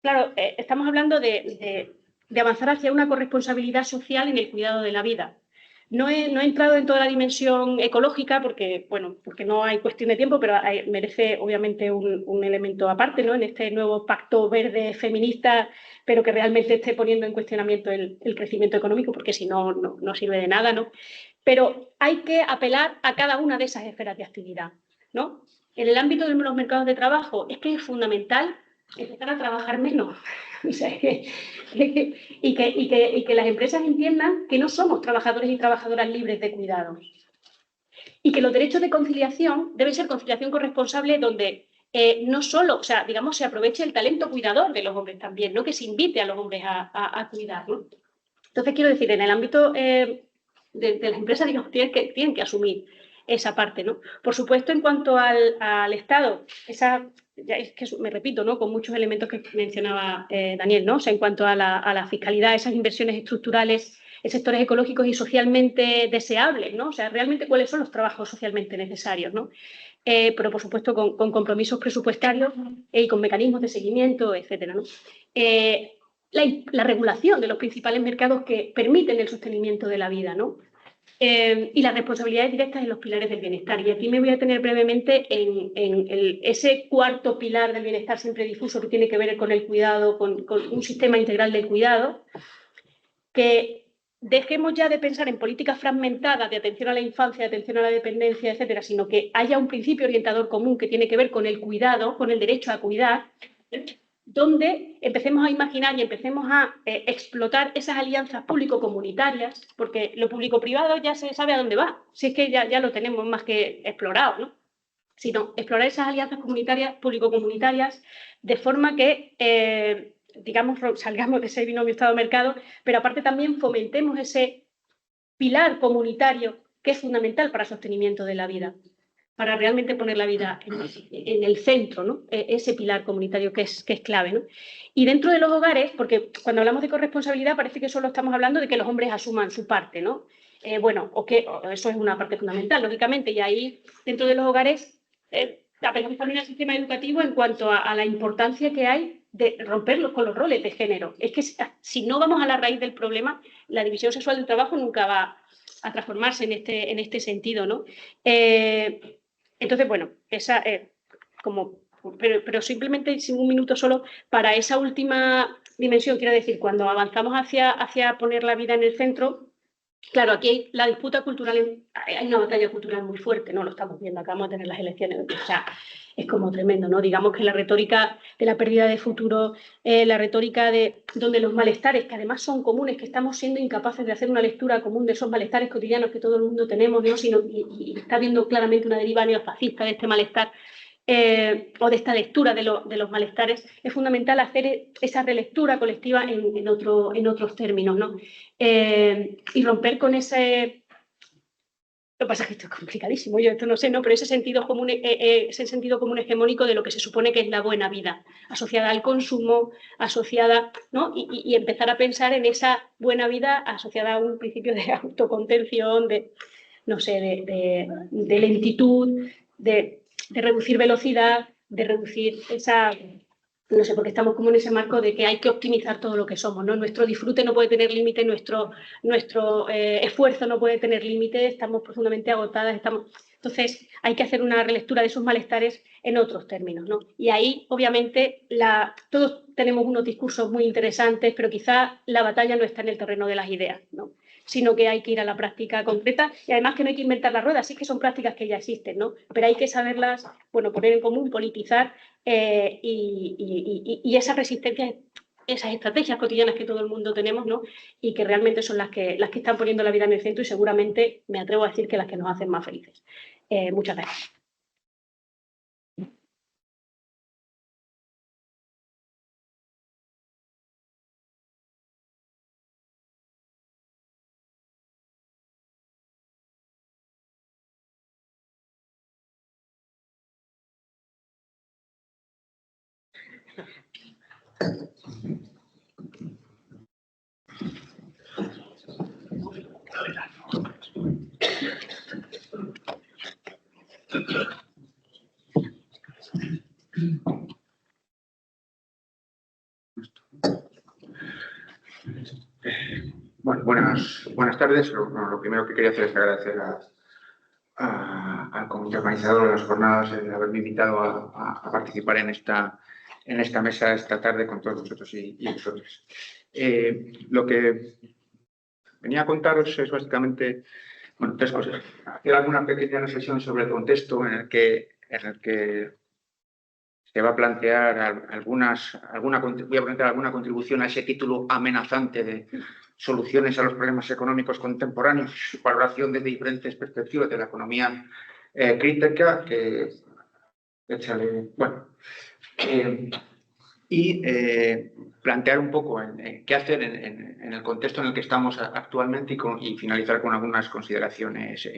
claro, estamos hablando de avanzar hacia una corresponsabilidad social en el cuidado de la vida. No he entrado en toda la dimensión ecológica porque no hay cuestión de tiempo, pero merece obviamente un elemento aparte, ¿no? En este nuevo pacto verde feminista, pero que realmente esté poniendo en cuestionamiento el crecimiento económico, porque si no, no sirve de nada, ¿no? Pero hay que apelar a cada una de esas esferas de actividad, ¿no? En el ámbito de los mercados de trabajo es que es fundamental empezar a trabajar menos. O sea, y que las empresas entiendan que no somos trabajadores y trabajadoras libres de cuidados. Y que los derechos de conciliación deben ser conciliación corresponsable donde no solo, o sea, digamos, se aproveche el talento cuidador de los hombres también, ¿no? Que se invite a los hombres a cuidar, ¿no? Entonces, quiero decir, en el ámbito de las empresas, digamos, tienen que asumir esa parte, ¿no? Por supuesto, en cuanto al Estado, ya es que me repito, ¿no? Con muchos elementos que mencionaba Daniel, ¿no? O sea, en cuanto a la fiscalidad, esas inversiones estructurales en sectores ecológicos y socialmente deseables, ¿no? O sea, realmente cuáles son los trabajos socialmente necesarios, ¿no? Pero, por supuesto, con compromisos presupuestarios y con mecanismos de seguimiento, etcétera, ¿no? La regulación de los principales mercados que permiten el sostenimiento de la vida, ¿no? Y las responsabilidades directas en los pilares del bienestar. Y aquí me voy a detener brevemente en ese cuarto pilar del bienestar siempre difuso que tiene que ver con el cuidado, con un sistema integral del cuidado, que dejemos ya de pensar en políticas fragmentadas de atención a la infancia, de atención a la dependencia, etcétera, sino que haya un principio orientador común que tiene que ver con el cuidado, con el derecho a cuidar, donde empecemos a imaginar y empecemos a explotar esas alianzas público-comunitarias, porque lo público-privado ya se sabe a dónde va, si es que ya lo tenemos más que explorado, ¿no? Sino explorar esas alianzas comunitarias, público-comunitarias, de forma que, digamos, salgamos de ese binomio Estado-mercado, pero aparte también fomentemos ese pilar comunitario que es fundamental para el sostenimiento de la vida, para realmente poner la vida en el centro, ¿no? Ese pilar comunitario que es clave, ¿no? Y dentro de los hogares, porque cuando hablamos de corresponsabilidad parece que solo estamos hablando de que los hombres asuman su parte, ¿no? Eso es una parte fundamental, lógicamente, y ahí dentro de los hogares apelamos también al sistema educativo en cuanto a la importancia que hay de romperlos con los roles de género. Es que si no vamos a la raíz del problema, la división sexual del trabajo nunca va a transformarse en este sentido, ¿no? Entonces, bueno, esa pero simplemente sin un minuto solo para esa última dimensión, quiero decir, cuando avanzamos hacia poner la vida en el centro, claro, aquí hay la disputa cultural, hay una batalla cultural muy fuerte, ¿no? Lo estamos viendo, acabamos de tener las elecciones, o sea, es como tremendo, ¿no? Digamos que la retórica de la pérdida de futuro, la retórica de donde los malestares, que además son comunes, que estamos siendo incapaces de hacer una lectura común de esos malestares cotidianos que todo el mundo tenemos, ¿no? Y está viendo claramente una deriva neofascista de este malestar, o de esta lectura de los malestares, es fundamental hacer esa relectura colectiva en otros términos, ¿no? Y romper con ese... Lo que pasa es que esto es complicadísimo, yo esto no sé, ¿no? Pero ese sentido común hegemónico de lo que se supone que es la buena vida, asociada al consumo, asociada, ¿no? Y empezar a pensar en esa buena vida asociada a un principio de autocontención, no sé, de lentitud, de reducir velocidad, de reducir esa... No sé, porque estamos como en ese marco de que hay que optimizar todo lo que somos, ¿no? Nuestro disfrute no puede tener límite, nuestro esfuerzo no puede tener límite, estamos profundamente agotadas, Entonces, hay que hacer una relectura de esos malestares en otros términos, ¿no? Y ahí, obviamente, todos tenemos unos discursos muy interesantes, pero quizá la batalla no está en el terreno de las ideas, ¿no? Sino que hay que ir a la práctica concreta y además que no hay que inventar la rueda, sí que son prácticas que ya existen, ¿no? Pero hay que saberlas, poner en común, politizar y esas resistencias, esas estrategias cotidianas que todo el mundo tenemos, ¿no? Y que realmente son las que están poniendo la vida en el centro y seguramente me atrevo a decir que las que nos hacen más felices. Muchas gracias. Bueno, buenas tardes. Lo primero que quería hacer es agradecer al comité organizador de las jornadas el haberme invitado a participar en esta mesa esta tarde con todos vosotros y vosotras. Lo que venía a contaros es básicamente, bueno, tres cosas. Hacer alguna pequeña reflexión sobre el contexto en el que se va a plantear voy a plantear alguna contribución a ese título amenazante de soluciones a los problemas económicos contemporáneos, su valoración desde diferentes perspectivas de la economía crítica, plantear un poco qué hacer en el contexto en el que estamos actualmente y finalizar con algunas consideraciones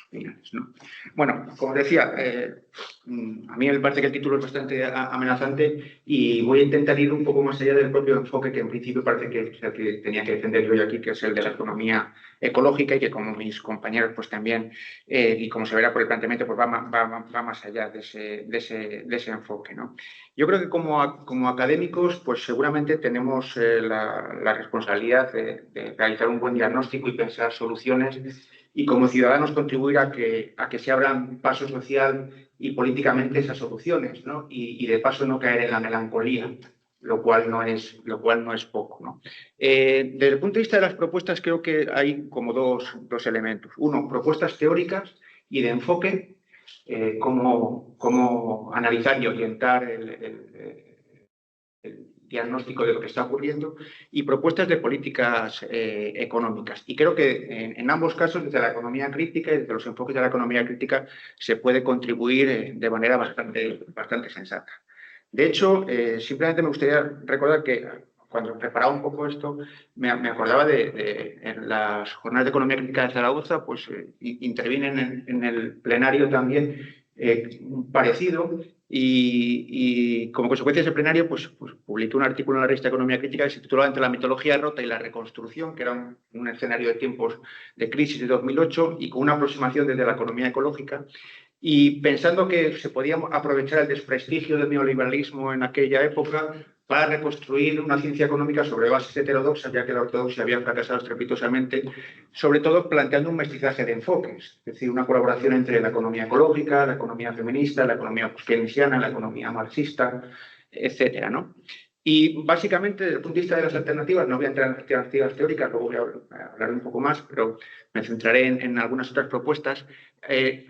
finales, ¿no? Bueno, como decía, a mí me parece que el título es bastante amenazante y voy a intentar ir un poco más allá del propio enfoque que en principio parece que es el que tenía que defender yo hoy aquí, que es el de la economía ecológica y que como mis compañeros pues también, y como se verá por el planteamiento, pues va más allá de ese enfoque, ¿no? Yo creo que como académicos pues seguramente tenemos la responsabilidad de realizar un buen diagnóstico y pensar soluciones y como ciudadanos contribuir a que se abran paso social y políticamente esas soluciones, ¿no? Y de paso no caer en la melancolía, lo cual no es poco, ¿no? Desde el punto de vista de las propuestas creo que hay como dos elementos. Uno, propuestas teóricas y de enfoque, cómo analizar y orientar el diagnóstico de lo que está ocurriendo y propuestas de políticas económicas. Y creo que en ambos casos, desde la economía crítica y desde los enfoques de la economía crítica, se puede contribuir de manera bastante sensata. De hecho, simplemente me gustaría recordar que cuando preparaba un poco esto, me acordaba en las jornadas de economía crítica de Zaragoza, pues intervienen en el plenario también parecido. Y como consecuencia de ese plenario, pues publiqué un artículo en la revista Economía Crítica que se titulaba Entre la mitología rota y la reconstrucción, que era un escenario de tiempos de crisis de 2008 y con una aproximación desde la economía ecológica. Y pensando que se podía aprovechar el desprestigio del neoliberalismo en aquella época para reconstruir una ciencia económica sobre bases heterodoxas, ya que la ortodoxia había fracasado estrepitosamente, sobre todo planteando un mestizaje de enfoques, es decir, una colaboración entre la economía ecológica, la economía feminista, la economía keynesiana, la economía marxista, etcétera, ¿no? Y básicamente, desde el punto de vista de las alternativas, no voy a entrar en alternativas teóricas, luego voy a hablar un poco más, pero me centraré en algunas otras propuestas,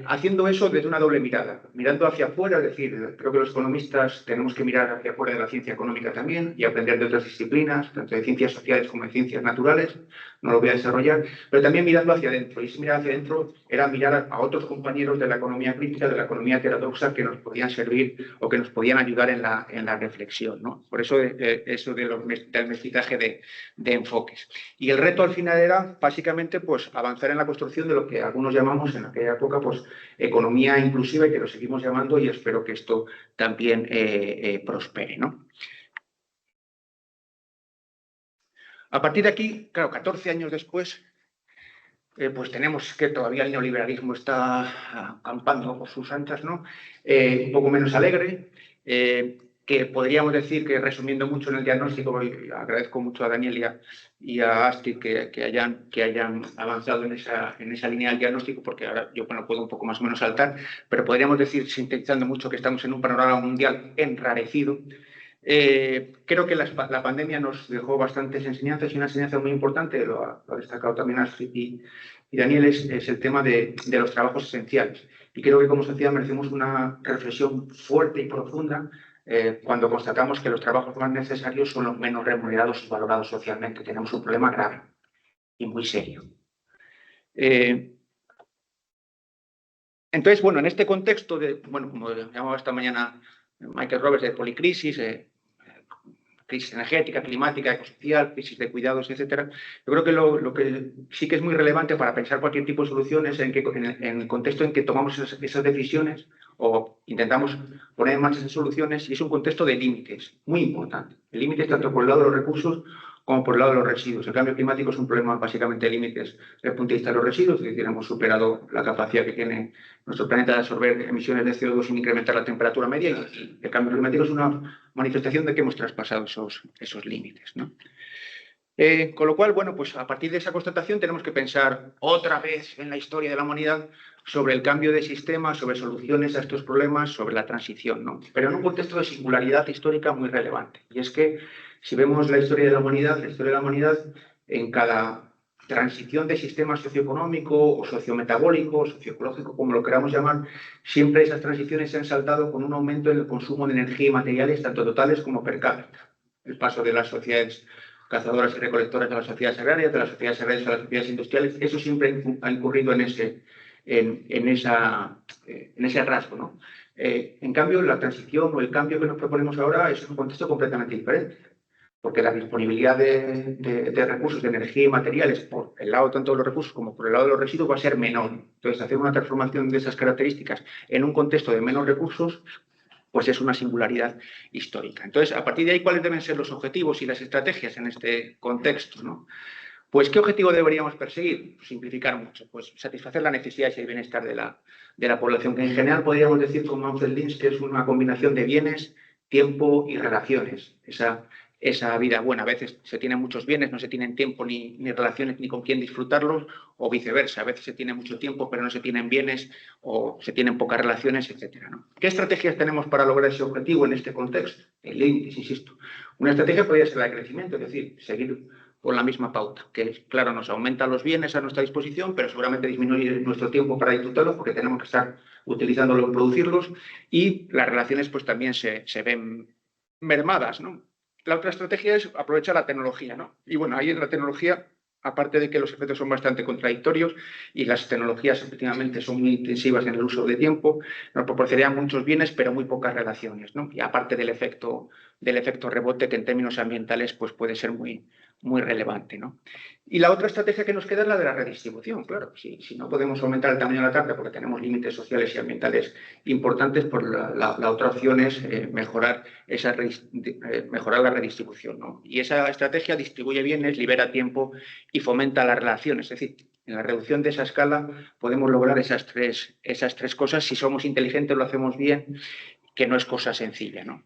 haciendo eso desde una doble mirada, mirando hacia afuera, es decir, creo que los economistas tenemos que mirar hacia afuera de la ciencia económica también y aprender de otras disciplinas, tanto de ciencias sociales como de ciencias naturales, no lo voy a desarrollar, pero también mirando hacia adentro, y ese mirar hacia adentro era mirar a otros compañeros de la economía crítica, de la economía heterodoxa que nos podían servir o que nos podían ayudar en la reflexión, ¿no? Por eso eso del mestizaje de enfoques. Y el reto al final era básicamente pues avanzar en la construcción de lo que algunos llamamos en aquella época pues economía inclusiva y que lo seguimos llamando y espero que esto también prospere, ¿no? A partir de aquí, claro, 14 años después, pues tenemos que todavía el neoliberalismo está acampando por sus anchas, ¿no? Un poco menos alegre, que podríamos decir que, resumiendo mucho en el diagnóstico, y agradezco mucho a Daniel y a Astrid que hayan avanzado en esa línea del diagnóstico, porque ahora yo puedo un poco más o menos saltar, pero podríamos decir, sintetizando mucho, que estamos en un panorama mundial enrarecido. Creo que la pandemia nos dejó bastantes enseñanzas y una enseñanza muy importante, lo ha destacado también Astrid y Daniel, es el tema de los trabajos esenciales. Y creo que como sociedad merecemos una reflexión fuerte y profunda cuando constatamos que los trabajos más necesarios son los menos remunerados y valorados socialmente. Tenemos un problema grave y muy serio. Entonces, bueno, en este contexto como llamaba esta mañana Michael Roberts, de policrisis, crisis energética, climática, ecosocial, crisis de cuidados, etcétera. Yo creo que lo que sí que es muy relevante para pensar cualquier tipo de solución es en el contexto en que tomamos esas decisiones Intentamos poner en marcha esas soluciones y es un contexto de límites muy importante. El límite tanto por el lado de los recursos como por el lado de los residuos. El cambio climático es un problema básicamente de límites desde el punto de vista de los residuos, es decir, hemos superado la capacidad que tiene nuestro planeta de absorber emisiones de CO2 sin incrementar la temperatura media y el cambio climático es una manifestación de que hemos traspasado esos límites, ¿no? Con lo cual, bueno, pues a partir de esa constatación tenemos que pensar otra vez en la historia de la humanidad sobre el cambio de sistema, sobre soluciones a estos problemas, sobre la transición, ¿no? Pero en un contexto de singularidad histórica muy relevante. Y es que si vemos la historia de la humanidad en cada transición de sistema socioeconómico o sociometabólico o socioecológico, como lo queramos llamar, siempre esas transiciones se han saltado con un aumento en el consumo de energía y materiales, tanto totales como per cápita. El paso de las sociedades cazadoras y recolectoras a las sociedades agrarias, de las sociedades agrarias a las sociedades industriales, eso siempre ha incurrido en ese rasgo, ¿no? En cambio, la transición o el cambio que nos proponemos ahora es un contexto completamente diferente, porque la disponibilidad de recursos, de energía y materiales, por el lado tanto de los recursos como por el lado de los residuos, va a ser menor. Entonces, hacer una transformación de esas características en un contexto de menos recursos, pues es una singularidad histórica. Entonces, a partir de ahí, ¿cuáles deben ser los objetivos y las estrategias en este contexto, ¿no? Pues, ¿qué objetivo deberíamos perseguir? Simplificar mucho, pues satisfacer las necesidades y el bienestar de la población, que en general podríamos decir, como Manfred Lins, que es una combinación de bienes, tiempo y relaciones. Esa vida buena. A veces se tienen muchos bienes, no se tienen tiempo ni relaciones ni con quién disfrutarlos, o viceversa. A veces se tiene mucho tiempo, pero no se tienen bienes o se tienen pocas relaciones, etcétera, ¿no? ¿Qué estrategias tenemos para lograr ese objetivo en este contexto? El límites, insisto. Una estrategia podría ser la de crecimiento, es decir, seguir con la misma pauta, que claro, nos aumenta los bienes a nuestra disposición, pero seguramente disminuye nuestro tiempo para disfrutarlos porque tenemos que estar utilizándolo en producirlos y las relaciones pues también se ven mermadas, ¿no? La otra estrategia es aprovechar la tecnología, ¿no? Y bueno, ahí en la tecnología, aparte de que los efectos son bastante contradictorios y las tecnologías efectivamente son muy intensivas en el uso de tiempo, nos proporcionarían muchos bienes pero muy pocas relaciones, ¿no? Y aparte del efecto rebote que en términos ambientales pues puede ser muy relevante, ¿no? Y la otra estrategia que nos queda es la de la redistribución, claro. Si no podemos aumentar el tamaño de la tarta porque tenemos límites sociales y ambientales importantes, pues la otra opción es mejorar la redistribución, ¿no? Y esa estrategia distribuye bienes, libera tiempo y fomenta las relaciones. Es decir, en la reducción de esa escala podemos lograr esas tres cosas. Si somos inteligentes, lo hacemos bien, que no es cosa sencilla, ¿no?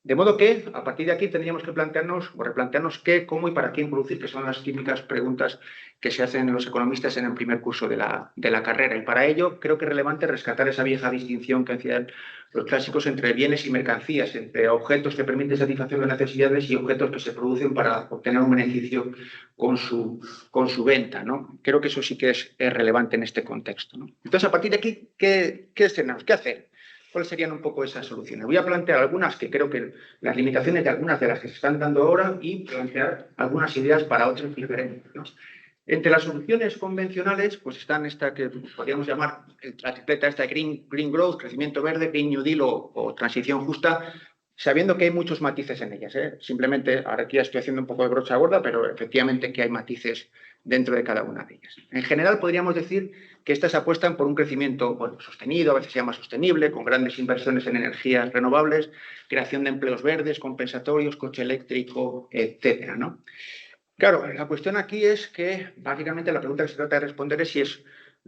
De modo que, a partir de aquí, tendríamos que plantearnos o replantearnos qué, cómo y para quién producir, que son las típicas preguntas que se hacen los economistas en el primer curso de la carrera. Y para ello, creo que es relevante rescatar esa vieja distinción que hacían los clásicos entre bienes y mercancías, entre objetos que permiten satisfacer las necesidades y objetos que se producen para obtener un beneficio con su venta, ¿no? Creo que eso sí que es relevante en este contexto, ¿no? Entonces, a partir de aquí, ¿qué tenemos que hacer? ¿Cuáles serían un poco esas soluciones? Voy a plantear algunas que creo que las limitaciones de algunas de las que se están dando ahora y plantear algunas ideas para otras diferentes, ¿no? Entre las soluciones convencionales, pues están esta que podríamos llamar la tripleta esta de Green Growth, crecimiento verde, Green New Deal o transición justa, sabiendo que hay muchos matices en ellas, ¿eh? Simplemente, ahora aquí ya estoy haciendo un poco de brocha gorda, pero efectivamente que hay matices dentro de cada una de ellas. En general, podríamos decir que estas apuestan por un crecimiento sostenido, a veces se llama sostenible, con grandes inversiones en energías renovables, creación de empleos verdes, compensatorios, coche eléctrico, etcétera, ¿no? Claro, la cuestión aquí es que, básicamente, la pregunta que se trata de responder es si es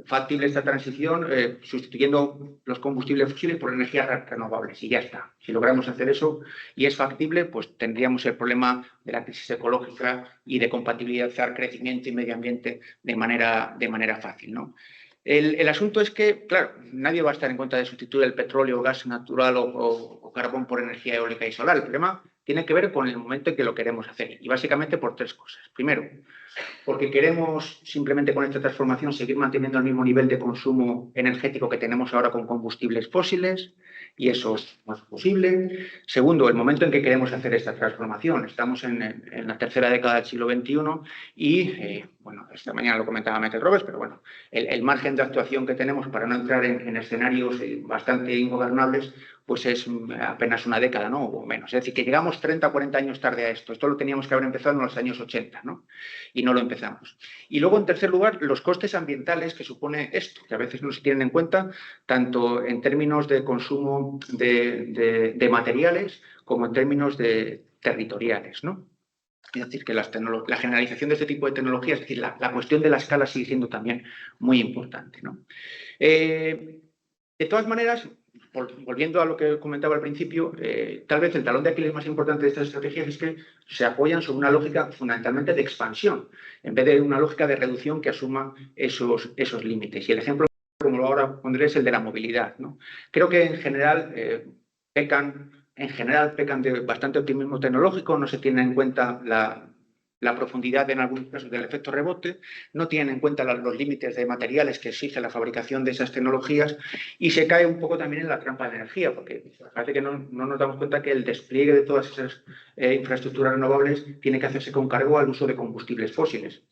factible esta transición sustituyendo los combustibles fósiles por energías renovables y ya está. Si logramos hacer eso y es factible, pues tendríamos el problema de la crisis ecológica y de compatibilizar crecimiento y medio ambiente de manera fácil, ¿no? El asunto es que, claro, nadie va a estar en contra de sustituir el petróleo, gas natural o carbón por energía eólica y solar. El problema tiene que ver con el momento en que lo queremos hacer y básicamente por tres cosas. Primero, porque queremos simplemente con esta transformación seguir manteniendo el mismo nivel de consumo energético que tenemos ahora con combustibles fósiles y eso no es posible. Segundo, el momento en que queremos hacer esta transformación. Estamos en la tercera década del siglo XXI y, bueno, esta mañana lo comentaba Michael Roberts, pero bueno, el margen de actuación que tenemos para no entrar en escenarios bastante ingobernables, pues es apenas una década, ¿no? O menos. Es decir, que llegamos 30 o 40 años tarde a esto. Esto lo teníamos que haber empezado en los años 80, ¿no? Y no lo empezamos. Y luego, en tercer lugar, los costes ambientales que supone esto, que a veces no se tienen en cuenta, tanto en términos de consumo de materiales como en términos territoriales, ¿no? Es decir, que la generalización de este tipo de tecnologías, es decir, la cuestión de la escala sigue siendo también muy importante, ¿no? De todas maneras, volviendo a lo que comentaba al principio, tal vez el talón de Aquiles más importante de estas estrategias es que se apoyan sobre una lógica fundamentalmente de expansión, en vez de una lógica de reducción que asuma esos límites. Y el ejemplo, como ahora pondré, es el de la movilidad, ¿no? Creo que en general pecan de bastante optimismo tecnológico, no se tiene en cuenta la profundidad en algunos casos del efecto rebote, no tienen en cuenta los límites de materiales que exige la fabricación de esas tecnologías y se cae un poco también en la trampa de energía, porque parece que no nos damos cuenta que el despliegue de todas esas infraestructuras renovables tiene que hacerse con cargo al uso de combustibles fósiles.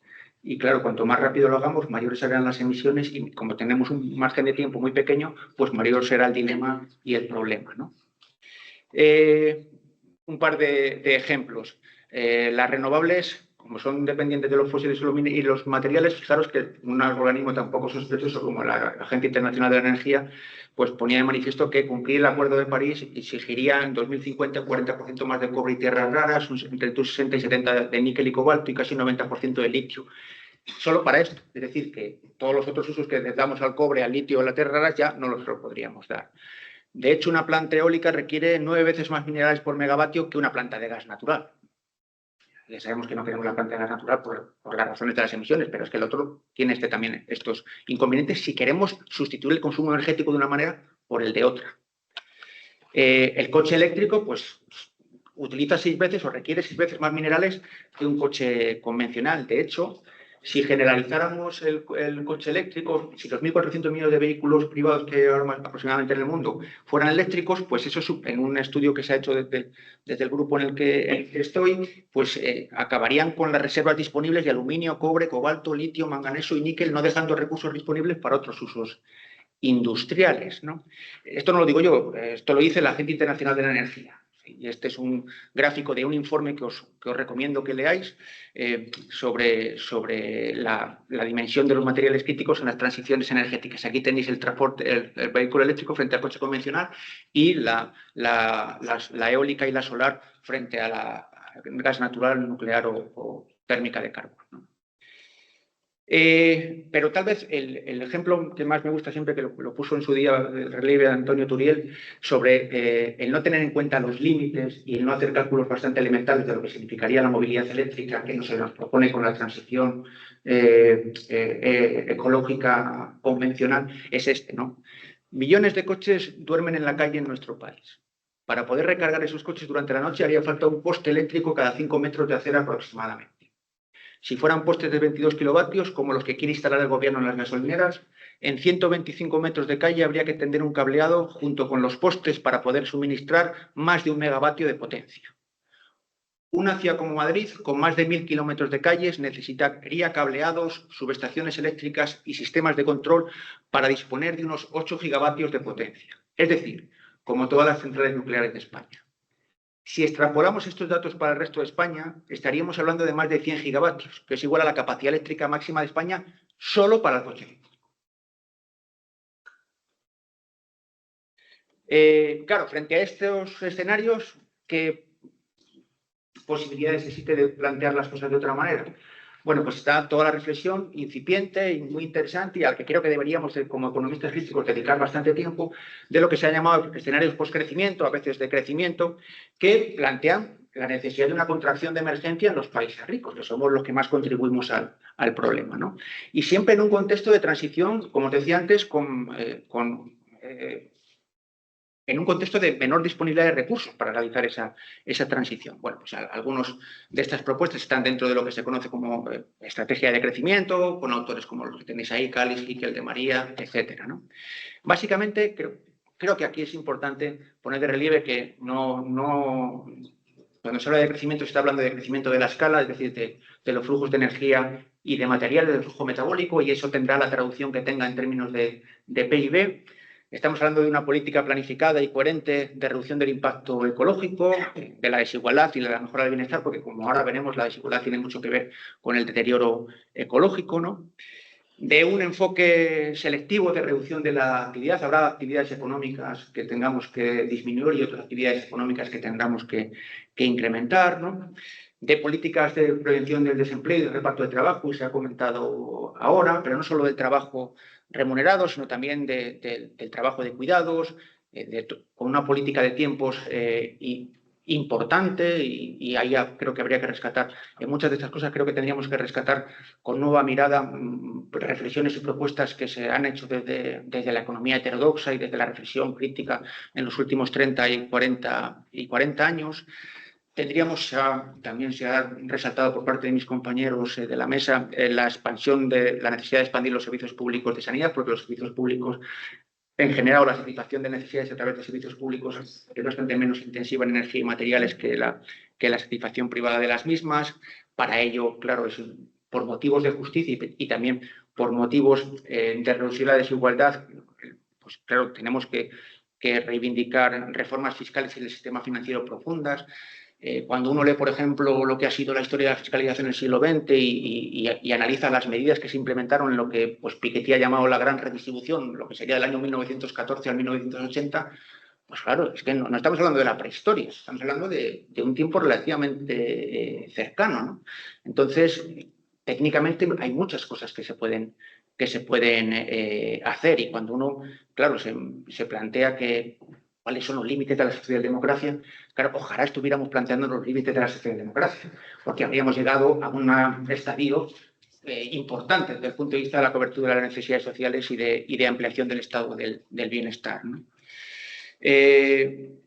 Y claro, cuanto más rápido lo hagamos, mayores serán las emisiones y como tenemos un margen de tiempo muy pequeño, pues mayor será el dilema y el problema, ¿no? Un par de ejemplos. Las renovables, como son dependientes de los fósiles y los materiales, fijaros que un organismo tan poco sospechoso como la Agencia Internacional de la Energía, pues ponía de manifiesto que cumplir el Acuerdo de París exigiría en 2050 un 40% más de cobre y tierras raras, entre un 60 y 70 de níquel y cobalto y casi un 90% de litio. Solo para esto, es decir, que todos los otros usos que le damos al cobre, al litio o a las tierras raras ya no los podríamos dar. De hecho, una planta eólica requiere 9 veces más minerales por megavatio que una planta de gas natural. Ya sabemos que no queremos la planta de gas natural por las razones de las emisiones, pero es que el otro tiene también estos inconvenientes si queremos sustituir el consumo energético de una manera por el de otra. El coche eléctrico, pues, utiliza 6 veces o requiere 6 veces más minerales que un coche convencional. De hecho, si generalizáramos el coche eléctrico, si los 1.400 millones de vehículos privados que hay ahora aproximadamente en el mundo fueran eléctricos, pues eso en un estudio que se ha hecho desde el grupo en el que estoy, pues acabarían con las reservas disponibles de aluminio, cobre, cobalto, litio, manganeso y níquel, no dejando recursos disponibles para otros usos industriales, ¿no? Esto no lo digo yo, esto lo dice la Agencia Internacional de la Energía. Y este es un gráfico de un informe que os recomiendo que leáis sobre la dimensión de los materiales críticos en las transiciones energéticas. Aquí tenéis el transporte, el vehículo eléctrico frente al coche convencional y la eólica y la solar frente a la gas natural, nuclear o térmica de carbono, ¿no? Pero tal vez el ejemplo que más me gusta siempre, que lo puso en su día el relieve de Antonio Turiel, sobre el no tener en cuenta los límites y el no hacer cálculos bastante elementales de lo que significaría la movilidad eléctrica que se nos propone con la transición ecológica convencional, es este, ¿no? Millones de coches duermen en la calle en nuestro país. Para poder recargar esos coches durante la noche haría falta un poste eléctrico cada 5 metros de acera aproximadamente. Si fueran postes de 22 kilovatios, como los que quiere instalar el gobierno en las gasolineras, en 125 metros de calle habría que tender un cableado junto con los postes para poder suministrar más de 1 megavatio de potencia. Una ciudad como Madrid, con más de 1.000 kilómetros de calles, necesitaría cableados, subestaciones eléctricas y sistemas de control para disponer de unos 8 gigavatios de potencia. Es decir, como todas las centrales nucleares de España. Si extrapolamos estos datos para el resto de España, estaríamos hablando de más de 100 gigavatios, que es igual a la capacidad eléctrica máxima de España solo para el coche eléctrico. Claro, frente a estos escenarios, ¿qué posibilidades existe de plantear las cosas de otra manera? Bueno, pues está toda la reflexión incipiente y muy interesante y al que creo que deberíamos, como economistas críticos, dedicar bastante tiempo, de lo que se ha llamado escenarios post-crecimiento, a veces de crecimiento, que plantean la necesidad de una contracción de emergencia en los países ricos, que somos los que más contribuimos al problema, ¿no? Y siempre en un contexto de transición, como os decía antes, en un contexto de menor disponibilidad de recursos para realizar esa transición. Bueno, pues algunas de estas propuestas están dentro de lo que se conoce como estrategia de crecimiento, con autores como los que tenéis ahí, Cáliz, Hickel de María, etcétera, ¿no? Básicamente, creo que aquí es importante poner de relieve que cuando se habla de crecimiento se está hablando de crecimiento de la escala, es decir, de los flujos de energía y de materiales, del flujo metabólico, y eso tendrá la traducción que tenga en términos de PIB. Estamos hablando de una política planificada y coherente de reducción del impacto ecológico, de la desigualdad y de la mejora del bienestar, porque como ahora veremos, la desigualdad tiene mucho que ver con el deterioro ecológico, ¿no? De un enfoque selectivo de reducción de la actividad. Habrá actividades económicas que tengamos que disminuir y otras actividades económicas que tengamos que incrementar, ¿no? De políticas de prevención del desempleo y del reparto de trabajo, y se ha comentado ahora, pero no solo del trabajo remunerado, sino también del trabajo de cuidados, con una política de tiempos importante, y ahí creo que habría que rescatar, en muchas de estas cosas creo que tendríamos que rescatar con nueva mirada reflexiones y propuestas que se han hecho desde la economía heterodoxa y desde la reflexión crítica en los últimos 30 y 40 años. Tendríamos, también se ha resaltado por parte de mis compañeros de la mesa, la expansión de la necesidad de expandir los servicios públicos de sanidad, porque los servicios públicos, en general, la satisfacción de necesidades a través de servicios públicos es bastante menos intensiva en energía y materiales que la satisfacción privada de las mismas. Para ello, claro, es por motivos de justicia y también por motivos de reducir la desigualdad, pues claro, tenemos que reivindicar reformas fiscales y del sistema financiero profundas. Cuando uno lee, por ejemplo, lo que ha sido la historia de la fiscalidad en el siglo XX y analiza las medidas que se implementaron en lo que pues, Piketty ha llamado la gran redistribución, lo que sería del año 1914 al 1980, pues claro, es que no estamos hablando de la prehistoria, estamos hablando de un tiempo relativamente cercano, ¿no? Entonces, técnicamente hay muchas cosas que se pueden hacer, y cuando uno, claro, se plantea cuáles son los límites de la socialdemocracia, claro, ojalá estuviéramos planteando los límites de la socialdemocracia, porque habríamos llegado a un estadio importante desde el punto de vista de la cobertura de las necesidades sociales y de ampliación del estado del bienestar, ¿no?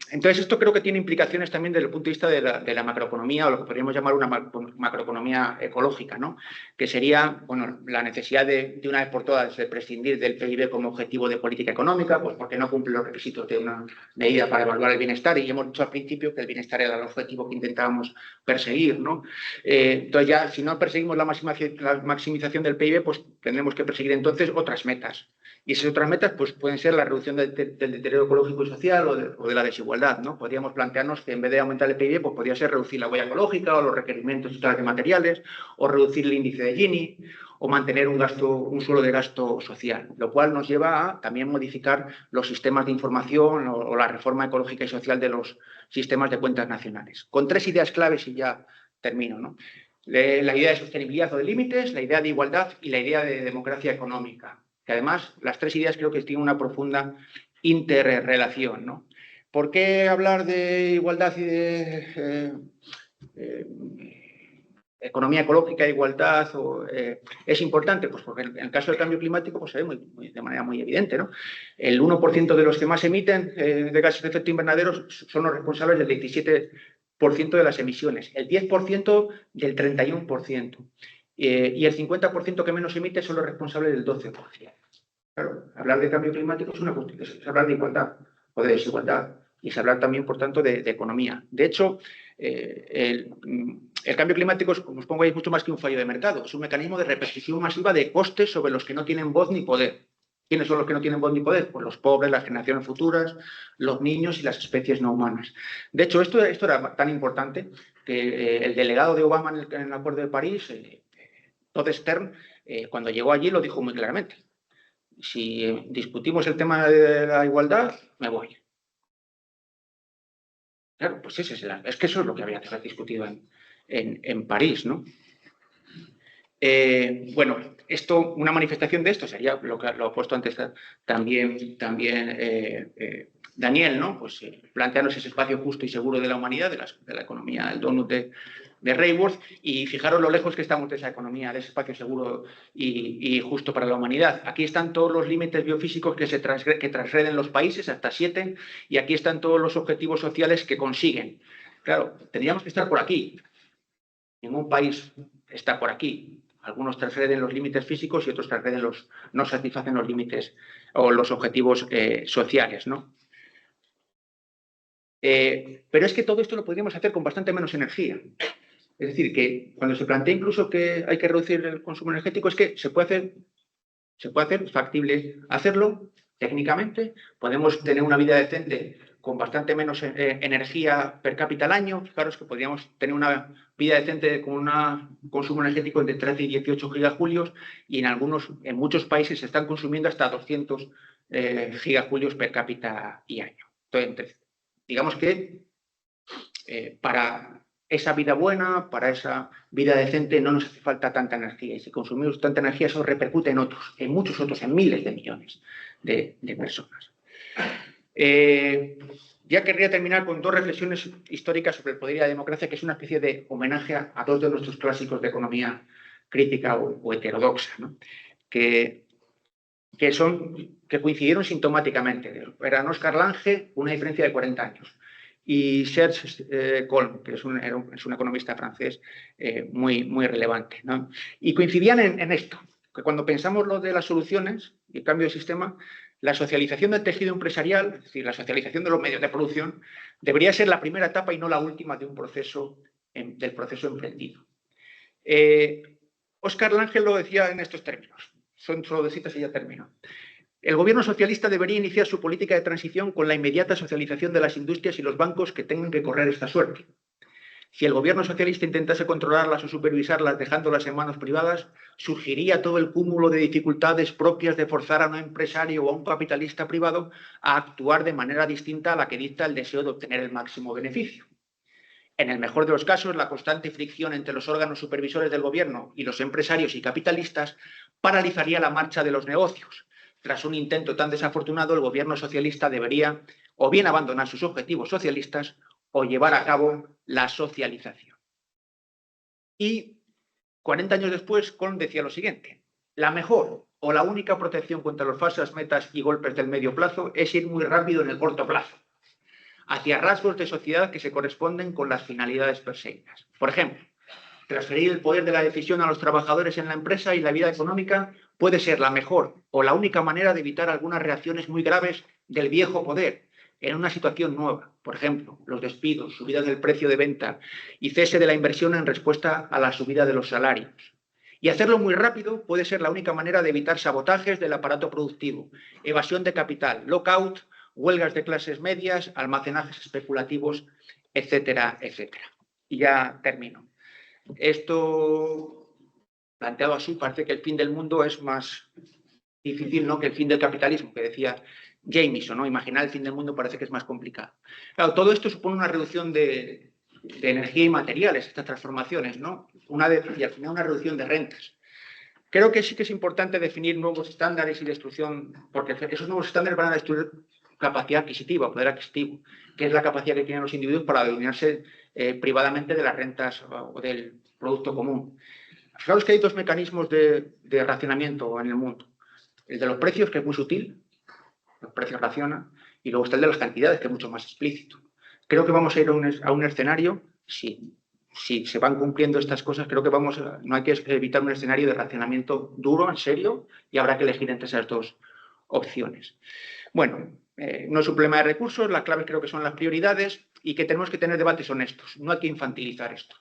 Entonces, esto creo que tiene implicaciones también desde el punto de vista de la macroeconomía, o lo que podríamos llamar una macroeconomía ecológica, ¿no? Que sería, bueno, la necesidad de una vez por todas de prescindir del PIB como objetivo de política económica, pues porque no cumple los requisitos de una medida para evaluar el bienestar, y hemos dicho al principio que el bienestar era el objetivo que intentábamos perseguir, ¿no? Entonces, ya si no perseguimos la maximización del PIB, pues tendremos que perseguir entonces otras metas. Y esas otras metas pues, pueden ser la reducción del deterioro ecológico y social o de la desigualdad, ¿no? Podríamos plantearnos que en vez de aumentar el PIB, pues podría ser reducir la huella ecológica o los requerimientos totales de materiales, o reducir el índice de Gini, o mantener un suelo de gasto social, lo cual nos lleva a también modificar los sistemas de información o la reforma ecológica y social de los sistemas de cuentas nacionales. Con 3 ideas claves y ya termino, ¿no? La idea de sostenibilidad o de límites, la idea de igualdad y la idea de democracia económica, que además las 3 ideas creo que tienen una profunda interrelación, ¿no? ¿Por qué hablar de igualdad y de economía ecológica, igualdad, es importante? Pues porque en el caso del cambio climático pues se ve de manera muy evidente, ¿no? El 1% de los que más emiten de gases de efecto invernadero son los responsables del 17% de las emisiones, el 10% del 31%. Y el 50% que menos emite son los responsables del 12%. Claro, hablar de cambio climático es hablar de igualdad o de desigualdad, y es hablar también, por tanto, de economía. De hecho, el cambio climático, como os pongo ahí, es mucho más que un fallo de mercado, es un mecanismo de repercusión masiva de costes sobre los que no tienen voz ni poder. ¿Quiénes son los que no tienen voz ni poder? Pues los pobres, las generaciones futuras, los niños y las especies no humanas. De hecho, esto era tan importante que el delegado de Obama en el Acuerdo de París, Todd Stern, cuando llegó allí lo dijo muy claramente. Si discutimos el tema de la igualdad, me voy. Claro, pues es que eso es lo que había que haber discutido en París, ¿no? Bueno, una manifestación de esto sería lo que lo ha puesto antes también Daniel, ¿no? Pues plantearnos ese espacio justo y seguro de la humanidad, de la economía, el donut de Rayworth, y fijaros lo lejos que estamos de esa economía, de ese espacio seguro y justo para la humanidad. Aquí están todos los límites biofísicos que transgreden los países, hasta 7, y aquí están todos los objetivos sociales que consiguen. Claro, tendríamos que estar por aquí. Ningún país está por aquí. Algunos transgreden los límites físicos y otros no satisfacen los límites o los objetivos sociales, ¿no? Pero es que todo esto lo podríamos hacer con bastante menos energía. Es decir, que cuando se plantea incluso que hay que reducir el consumo energético, es que se puede hacer, es factible hacerlo técnicamente, podemos tener una vida decente con bastante menos energía per cápita al año. Fijaros que podríamos tener una vida decente con un consumo energético de 13 y 18 gigajulios y en muchos países se están consumiendo hasta 200 gigajulios per cápita y año. Entonces, digamos que para esa vida buena, para esa vida decente, no nos hace falta tanta energía. Y si consumimos tanta energía, eso repercute en otros, en muchos otros, en miles de millones de personas. Ya querría terminar con dos reflexiones históricas sobre el poder y la democracia, que es una especie de homenaje a dos de nuestros clásicos de economía crítica o heterodoxa, ¿no? que coincidieron sintomáticamente. Eran Oscar Lange, una diferencia de 40 años, y Serge Colm, que es un economista francés muy, muy relevante, ¿no? Y coincidían en esto, que cuando pensamos lo de las soluciones y el cambio de sistema, la socialización del tejido empresarial, es decir, la socialización de los medios de producción, debería ser la primera etapa y no la última del proceso emprendido. Oscar Lange lo decía en estos términos. Son solo de citas y ya termino. El gobierno socialista debería iniciar su política de transición con la inmediata socialización de las industrias y los bancos que tengan que correr esta suerte. Si el gobierno socialista intentase controlarlas o supervisarlas dejándolas en manos privadas, surgiría todo el cúmulo de dificultades propias de forzar a un empresario o a un capitalista privado a actuar de manera distinta a la que dicta el deseo de obtener el máximo beneficio. En el mejor de los casos, la constante fricción entre los órganos supervisores del gobierno y los empresarios y capitalistas paralizaría la marcha de los negocios. Tras un intento tan desafortunado, el gobierno socialista debería o bien abandonar sus objetivos socialistas o llevar a cabo la socialización. Y 40 años después, Colm decía lo siguiente: la mejor o la única protección contra las falsas metas y golpes del medio plazo es ir muy rápido en el corto plazo, hacia rasgos de sociedad que se corresponden con las finalidades perseguidas. Por ejemplo, transferir el poder de la decisión a los trabajadores en la empresa y la vida económica puede ser la mejor o la única manera de evitar algunas reacciones muy graves del viejo poder en una situación nueva. Por ejemplo, los despidos, subida del precio de venta y cese de la inversión en respuesta a la subida de los salarios. Y hacerlo muy rápido puede ser la única manera de evitar sabotajes del aparato productivo, evasión de capital, lockout, huelgas de clases medias, almacenajes especulativos, etcétera, etcétera. Y ya termino. Esto, planteado así, parece que el fin del mundo es más difícil, ¿no?, que el fin del capitalismo, que decía Jameson, ¿no? Imaginar el fin del mundo parece que es más complicado. Claro, todo esto supone una reducción de energía y materiales, estas transformaciones, ¿no? Y al final una reducción de rentas. Creo que sí que es importante definir nuevos estándares y destrucción, porque esos nuevos estándares van a destruir capacidad adquisitiva, poder adquisitivo, que es la capacidad que tienen los individuos para denominarse privadamente de las rentas o del producto común. Fijaros que hay dos mecanismos de racionamiento en el mundo. El de los precios, que es muy sutil, los precios racionan, y luego está el de las cantidades, que es mucho más explícito. Creo que vamos a ir a un escenario, si se van cumpliendo estas cosas, creo que no hay que evitar un escenario de racionamiento duro, en serio, y habrá que elegir entre esas dos opciones. Bueno, no es un problema de recursos, las claves creo que son las prioridades y que tenemos que tener debates honestos. No hay que infantilizar esto.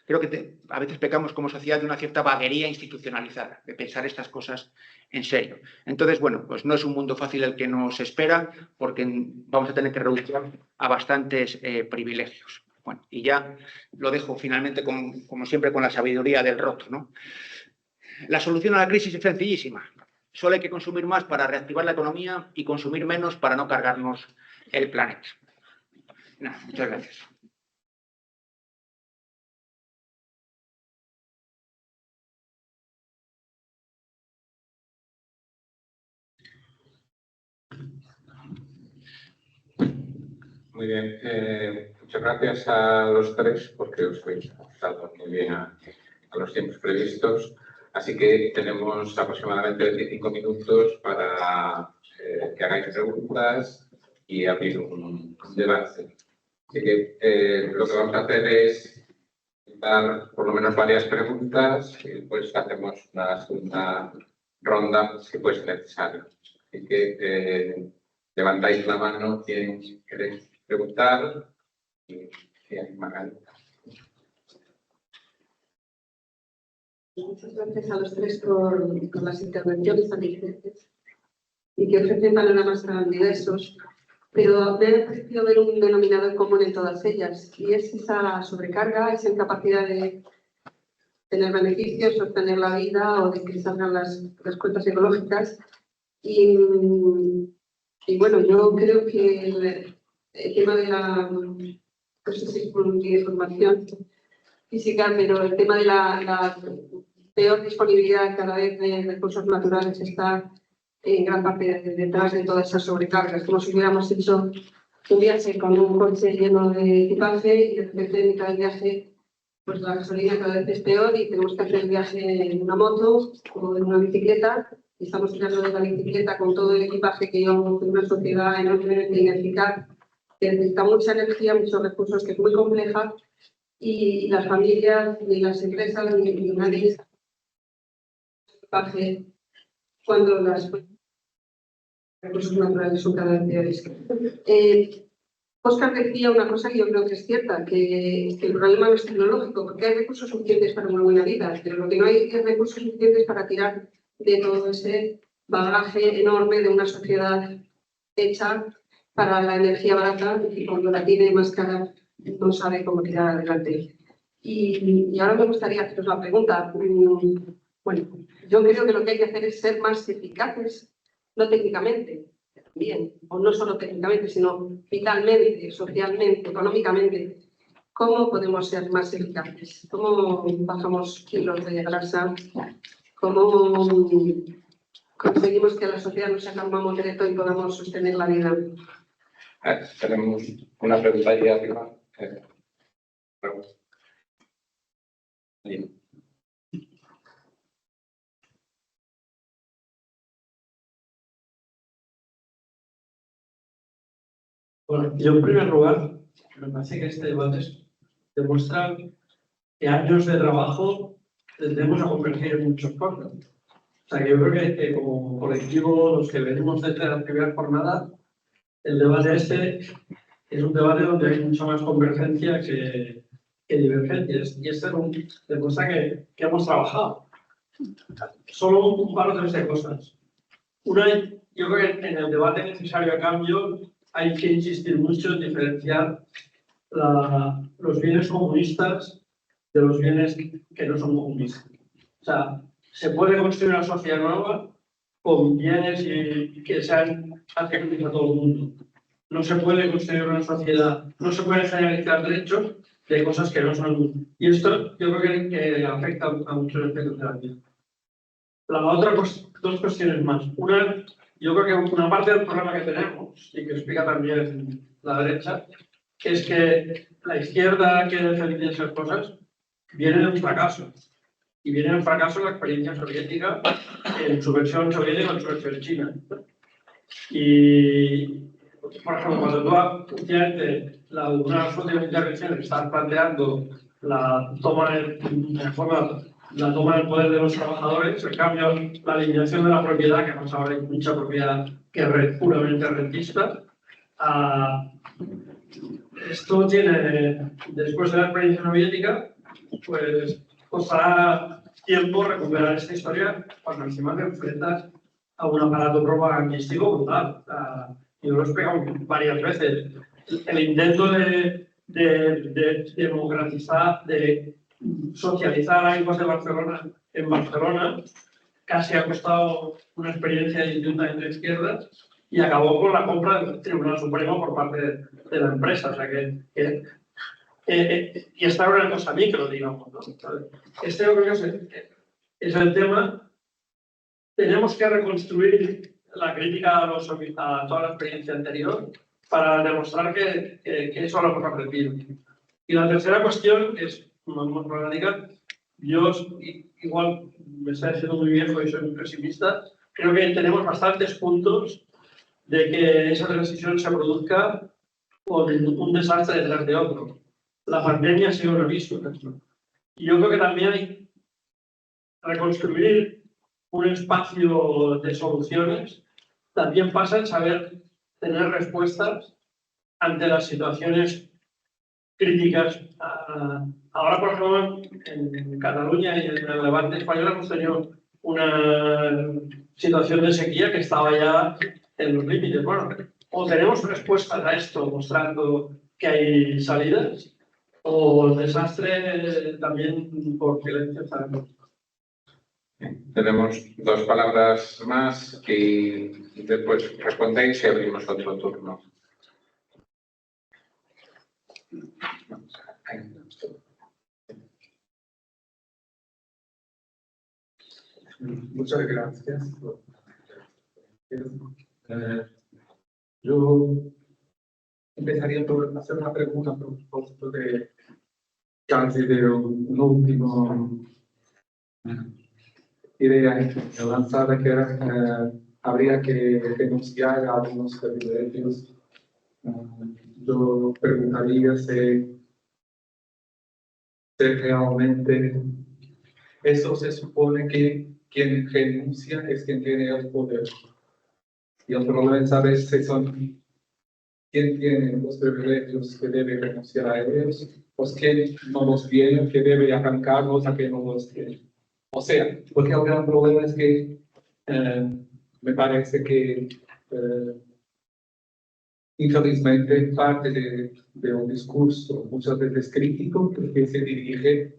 Creo que a veces pecamos como sociedad de una cierta vaguería institucionalizada, de pensar estas cosas en serio. Entonces, bueno, pues no es un mundo fácil el que nos espera, porque vamos a tener que renunciar a bastantes privilegios. Bueno, y ya lo dejo finalmente, como siempre, con la sabiduría del roto, ¿no? La solución a la crisis es sencillísima. Solo hay que consumir más para reactivar la economía y consumir menos para no cargarnos el planeta. Nada, muchas gracias. Muy bien, muchas gracias a los tres porque os habéis ajustado muy bien a los tiempos previstos. Así que tenemos aproximadamente 25 minutos para que hagáis preguntas y abrir un debate. Así que lo que vamos a hacer es dar por lo menos varias preguntas y después hacemos una segunda ronda si puede ser necesario. Así que levantáis la mano quien queréis preguntar y Magali. Muchas gracias a los tres por las intervenciones tan diligentes. y que ofrecen panoramas tan diversos, pero me ha parecido ver un denominador común en todas ellas, y es esa sobrecarga, esa incapacidad de tener beneficios, sostener la vida o de que salgan las cuentas ecológicas. Y bueno, yo creo que el tema de la, no sé si tiene formación física, pero el tema de la peor disponibilidad cada vez de recursos naturales está en gran parte detrás de todas esas sobrecargas, como si hubiéramos hecho un viaje con un coche lleno de equipaje y de repente en mitad del viaje pues la gasolina cada vez es peor y tenemos que hacer el viaje en una moto o en una bicicleta y estamos tirando de la bicicleta con todo el equipaje que llevamos en una sociedad enormemente ineficaz que necesita mucha energía, muchos recursos, que es muy compleja y las familias, ni las empresas, ni nadie está equipaje cuando los recursos naturales son cada vez peores. Óscar decía una cosa que yo creo que es cierta, que el problema no es tecnológico, porque hay recursos suficientes para una buena vida, pero lo que no hay es recursos suficientes para tirar de todo ese bagaje enorme de una sociedad hecha para la energía barata y cuando la tiene más cara no sabe cómo tirar adelante. Y ahora me gustaría haceros la pregunta. Bueno, yo creo que lo que hay que hacer es ser más eficaces, no técnicamente, también, o no solo técnicamente, sino vitalmente, socialmente, económicamente. ¿Cómo podemos ser más eficaces? ¿Cómo bajamos kilos de grasa? ¿Cómo conseguimos que la sociedad no sea tan mamotreto y podamos sostener la vida? Tenemos una pregunta ahí arriba. Bueno, yo en primer lugar, me parece que este debate demuestra que años de trabajo tendremos a convertir en muchas cosas. O sea, que yo creo que como colectivo, los que venimos desde la primera jornada, el debate este es un debate donde hay mucha más convergencia que divergencias. Y este demuestra que hemos trabajado. Solo un par o tres de cosas. Una, yo creo que en el debate necesario a cambio hay que insistir mucho en diferenciar los bienes comunistas de los bienes que no son comunistas. O sea, se puede construir una sociedad nueva con bienes que sean accesibles a todo el mundo. No se puede construir una sociedad, no se pueden generalizar derechos de cosas que no son. Y esto yo creo que afecta a muchos aspectos de la vida. La otra, dos cuestiones más. Una, yo creo que una parte del problema que tenemos, y que explica también la derecha, es que la izquierda que defiende esas cosas viene de un fracaso. Y viene de un fracaso en la experiencia soviética, en su versión soviética o en su versión china. Y, por ejemplo, cuando tú últimamente una de las últimas intervenciones estás planteando la toma del poder de los trabajadores, en cambio, la eliminación de la propiedad, que vamos a ver, hay mucha propiedad que es puramente rentista. Esto tiene, después de la experiencia soviética, pues costará tiempo recuperar esta historia cuando encima te enfrentas a un aparato propagandístico brutal. Yo lo he explicado varias veces. El intento de democratizar, de socializar a hijos de Barcelona en Barcelona, casi ha costado una experiencia de ayuntamiento de izquierdas y acabó con la compra del Tribunal Supremo por parte de la empresa. O sea y esta era una cosa micro, digamos, ¿no? Este yo creo que es el tema. Tenemos que reconstruir la crítica a toda la experiencia anterior para demostrar que eso lo hemos aprendido. Y la tercera cuestión es, más radical, yo igual me estoy haciendo muy viejo y soy muy pesimista, creo que tenemos bastantes puntos de que esa transición se produzca con un desastre detrás de otro. La pandemia ha sido un aviso. Y yo creo que también hay reconstruir un espacio de soluciones también pasa en saber tener respuestas ante las situaciones críticas. Ahora, por ejemplo, en Cataluña y en el Levante español hemos tenido una situación de sequía que estaba ya en los límites. Bueno, o tenemos respuestas a esto mostrando que hay salidas, o el desastre también por silencio sabemos. Tenemos 2 palabras más y después respondéis y abrimos otro turno. Muchas gracias. Yo empezaría por hacer una pregunta a propósito de casi de una última idea lanzada que era habría que renunciar a algunos privilegios. Yo preguntaría si realmente eso se supone que quien renuncia es quien tiene el poder. Y el problema es saber si son quién tiene los privilegios que debe renunciar a ellos, o quién no los tiene, que debe arrancarlos a quien no los tiene. O sea, porque el gran problema es que me parece que infelizmente parte de un discurso muchas veces crítico que se dirige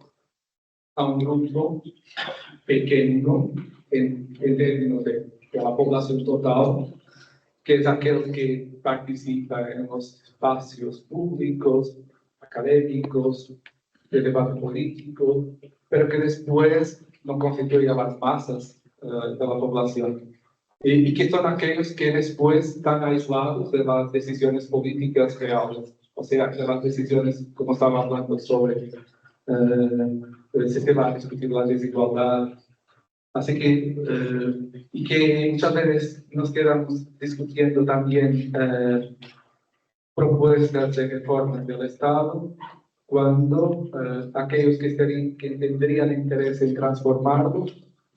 a un grupo pequeño en términos de la población total, que es aquel que participa en los espacios públicos, académicos, de debate político, pero que después no constituye a las masas de la población. Y que son aquellos que después están aislados de las decisiones políticas reales, o sea, de las decisiones, como estaba hablando, sobre si se va a discutir la desigualdad. Así que, y que muchas veces nos quedamos discutiendo también propuestas de reformas del Estado, cuando aquellos que tendrían interés en transformarlo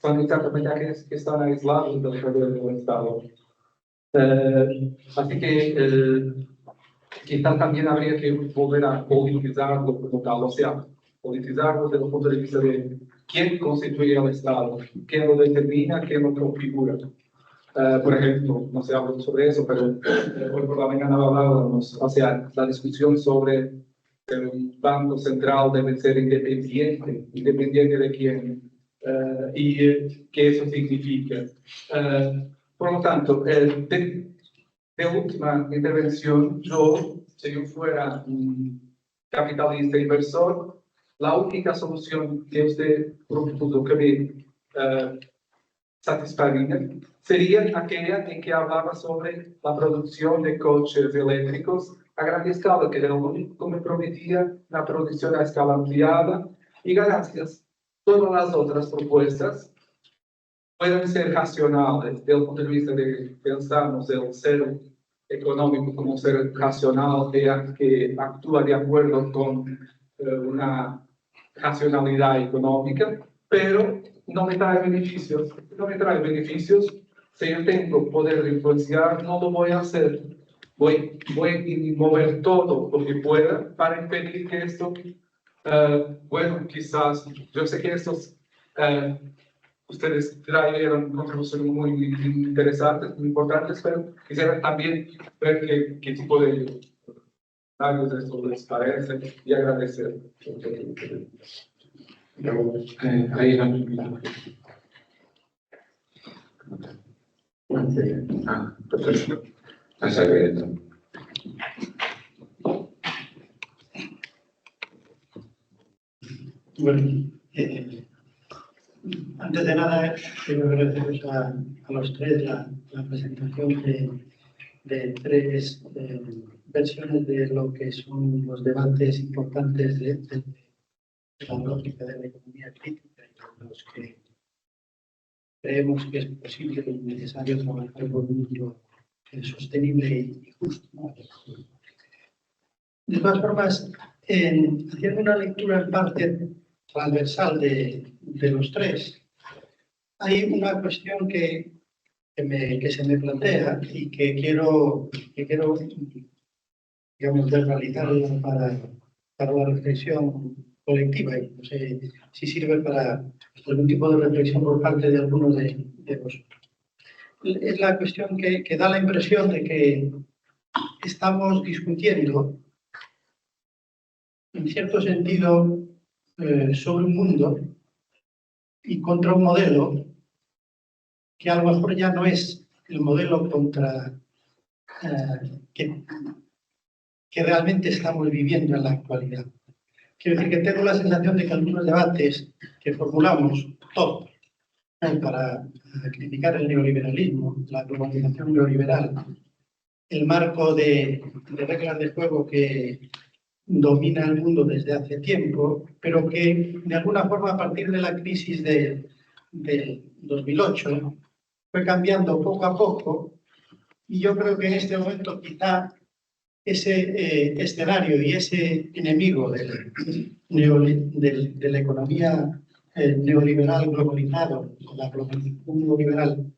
son exactamente aquellos que están aislados del poder del Estado. Así que quizás también habría que volver a politizarlo como tal, o sea, politizarlo desde el punto de vista de quién constituye el Estado, quién lo determina, quién lo configura. Por ejemplo, no se habla sobre eso, pero hoy por la mañana hablábamos, o sea, la discusión sobre el Banco Central debe ser independiente. ¿Independiente de quién? Y qué eso significa. Por lo tanto, de última intervención, si yo fuera un capitalista inversor, la única solución que usted propuso que me satisfaría sería aquella en que hablaba sobre la producción de coches eléctricos a gran escala, que era lo único que me prometía la producción a escala ampliada, y gracias todas las otras propuestas pueden ser racionales desde el punto de vista de pensarnos el ser económico como ser racional que actúa de acuerdo con una racionalidad económica, pero no me trae beneficios. No me trae beneficios. Si yo tengo poder de influenciar, no lo voy a hacer. Voy a mover todo lo que pueda para impedir que esto, bueno, quizás, yo sé que estos, ustedes trajeron contribuciones muy interesantes, muy importantes, pero quisiera también ver qué tipo de comentarios de esto les parece y agradecer. Ahí no. Perfecto. Está bien. Bueno, antes de nada, quiero agradeceros a los tres la presentación de tres versiones de lo que son los debates importantes de la lógica de la economía crítica y los que creemos que es posible y necesario trabajar por un mundo sostenible y justo, ¿no? De todas formas, haciendo una lectura en parte transversal de los tres, hay una cuestión que se me plantea y que quiero digamos, verbalizarla para la reflexión colectiva y no sé si sirve para algún tipo de reflexión por parte de alguno de vosotros. Es la cuestión que da la impresión de que estamos discutiendo, en cierto sentido, sobre un mundo y contra un modelo que a lo mejor ya no es el modelo que realmente estamos viviendo en la actualidad. Quiero decir que tengo la sensación de que algunos debates que formulamos todos para criticar el neoliberalismo, la globalización neoliberal, el marco de reglas de juego que domina el mundo desde hace tiempo, pero que de alguna forma a partir de la crisis del 2008 fue cambiando poco a poco, y yo creo que en este momento quizá ese escenario y ese enemigo de la economía neoliberal globalizado, la globalización neoliberal,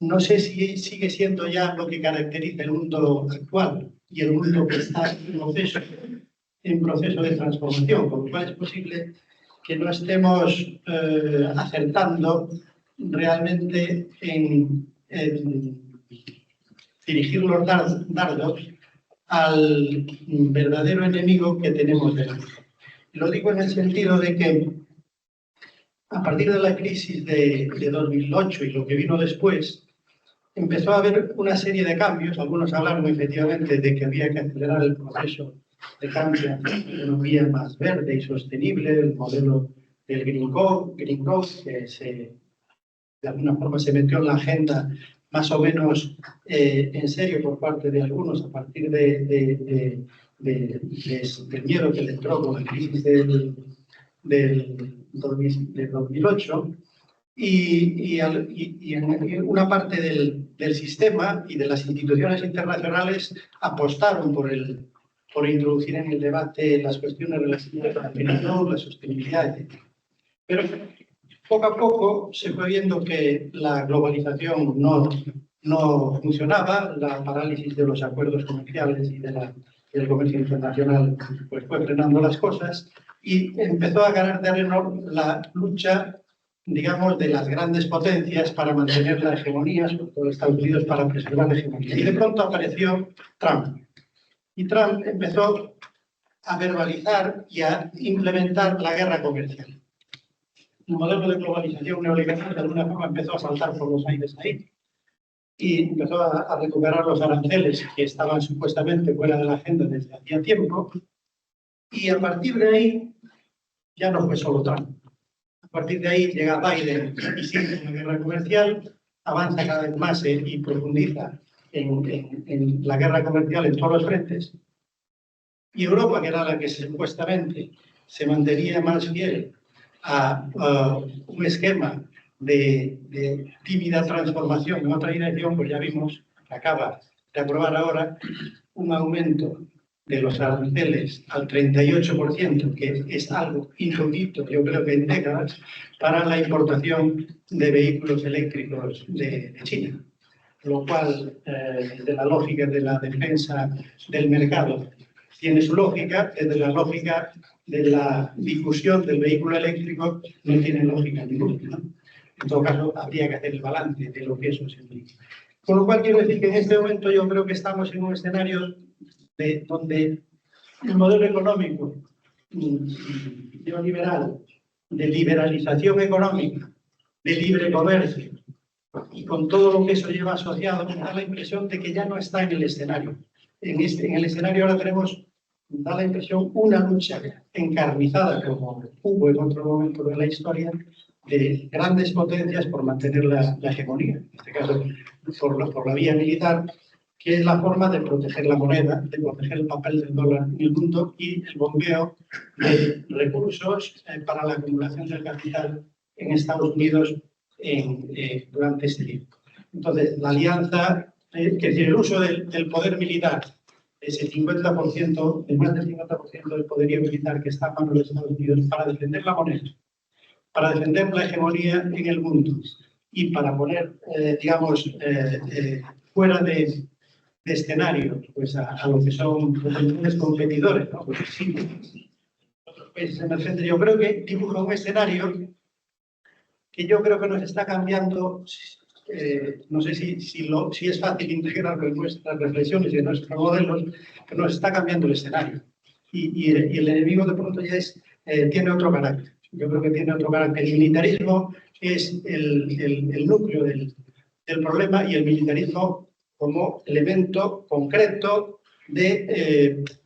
no sé si sigue siendo ya lo que caracteriza el mundo actual y el mundo que está en proceso de transformación, con lo cual es posible que no estemos acertando realmente en dirigir los dardos al verdadero enemigo que tenemos delante. Lo digo en el sentido de que a partir de la crisis de 2008 y lo que vino después, empezó a haber una serie de cambios. Algunos hablaron efectivamente de que había que acelerar el proceso de cambio a una economía más verde y sostenible, el modelo del Green Growth, que de alguna forma se metió en la agenda más o menos en serio por parte de algunos a partir del miedo que le entró con la crisis del 2008, y una parte del sistema y de las instituciones internacionales apostaron por introducir en el debate las cuestiones relacionadas a la migración, la sostenibilidad, etc. Pero poco a poco se fue viendo que la globalización no funcionaba, la parálisis de los acuerdos comerciales y del comercio internacional pues fue frenando las cosas, y empezó a ganar terreno la lucha, digamos, de las grandes potencias para mantener la hegemonía, sobre todo Estados Unidos para preservar la hegemonía. Y de pronto apareció Trump. Y Trump empezó a verbalizar y a implementar la guerra comercial. El modelo de globalización neoliberal de alguna forma empezó a saltar por los aires ahí y empezó a recuperar los aranceles que estaban supuestamente fuera de la agenda desde hacía tiempo, y a partir de ahí ya no fue solo Trump. A partir de ahí llega Biden y sigue la guerra comercial, avanza cada vez más y profundiza en la guerra comercial en todos los frentes, y Europa, que era la que supuestamente se mantenía más fiel a un esquema de tímida transformación en otra dirección, pues ya vimos que acaba de aprobar ahora un aumento de los aranceles al 38%, que es algo inaudito, yo creo que en décadas, para la importación de vehículos eléctricos de China. Lo cual, desde la lógica de la defensa del mercado, tiene su lógica, desde la lógica de la difusión del vehículo eléctrico no tiene lógica ninguna, ¿no? En todo caso, habría que hacer el balance de lo que eso significa. Con lo cual, quiero decir que en este momento yo creo que estamos en un escenario donde el modelo económico neoliberal, de liberalización económica, de libre comercio, y con todo lo que eso lleva asociado, me da la impresión de que ya no está en el escenario. En el escenario ahora tenemos, da la impresión, una lucha encarnizada, como hubo en otro momento de la historia, de grandes potencias por mantener la hegemonía, en este caso por la vía militar, que es la forma de proteger la moneda, de proteger el papel del dólar en el mundo y el bombeo de recursos para la acumulación del capital en Estados Unidos durante este tiempo. Entonces, la alianza, el uso del poder militar, ese 50%, el más del 50% del poderío militar que está a manos de Estados Unidos para defender la moneda, para defender la hegemonía en el mundo y para poner, digamos, fuera de escenario pues a lo que son los competidores, ¿no? Pues sí, nosotros países emergentes, yo creo que dibuja un escenario que yo creo que nos está cambiando. No sé si es fácil integrarlo en nuestras reflexiones y en nuestros modelos, pero nos está cambiando el escenario. Y el enemigo de pronto ya tiene otro carácter. Yo creo que tiene otro carácter. El militarismo es el núcleo del problema, y el militarismo como elemento concreto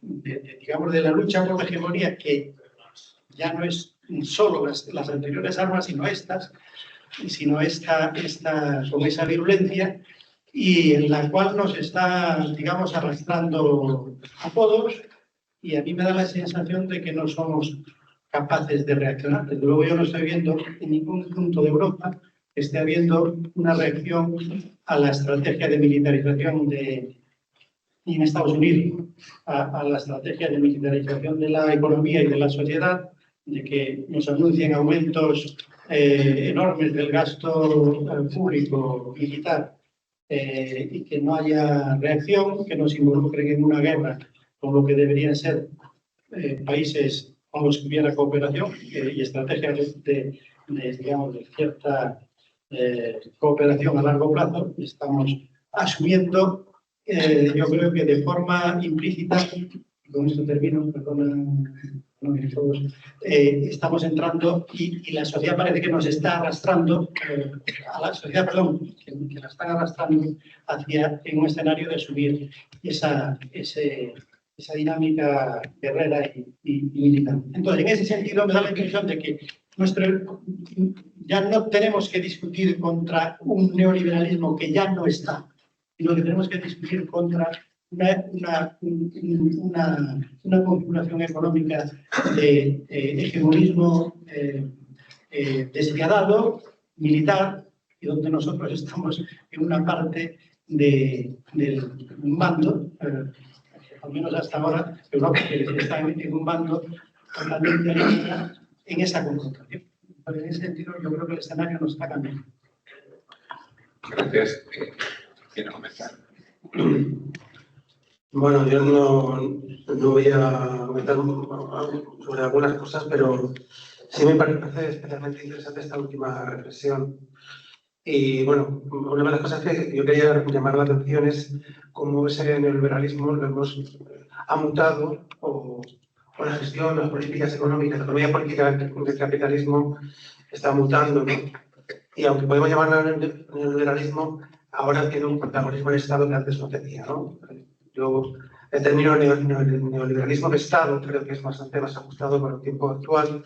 digamos, de la lucha por la hegemonía, que ya no es solo las anteriores armas, sino esta con esa virulencia, y en la cual nos está, digamos, arrastrando a todos, y a mí me da la sensación de que no somos capaces de reaccionar. Desde luego yo no estoy viendo en ningún punto de Europa que esté habiendo una reacción a la estrategia de militarización y en Estados Unidos, a la estrategia de militarización de la economía y de la sociedad, de que nos anuncien aumentos enormes del gasto público militar y que no haya reacción, que nos involucren en una guerra con lo que deberían ser países con los que hubiera cooperación y estrategias digamos, de cierta cooperación a largo plazo. Estamos asumiendo, yo creo que de forma implícita, con esto termino, perdona, todos, estamos entrando y la sociedad parece que nos está arrastrando, a la sociedad, perdón, que la están arrastrando en un escenario de asumir esa dinámica guerrera y militar. Entonces, en ese sentido, me da la impresión de que ya no tenemos que discutir contra un neoliberalismo que ya no está, sino que tenemos que discutir contra una configuración económica de hegemonismo despiadado, militar, y donde nosotros estamos en una parte del mando, al menos hasta ahora, Europa está en un bando totalmente alineado en esa confrontación. En ese sentido, yo creo que el escenario nos está cambiando. Gracias. Quiero comenzar. Bueno, yo no voy a comentar sobre algunas cosas, pero sí me parece especialmente interesante esta última reflexión. Y bueno, una de las cosas que yo quería llamar la atención es cómo ese neoliberalismo lo ha mutado, o la gestión, las políticas económicas, la economía política del capitalismo está mutando, ¿no? Y aunque podemos llamarlo neoliberalismo, ahora tiene un protagonismo del Estado que antes no tenía, ¿no? Yo el término neoliberalismo de Estado creo que es bastante más ajustado con el tiempo actual,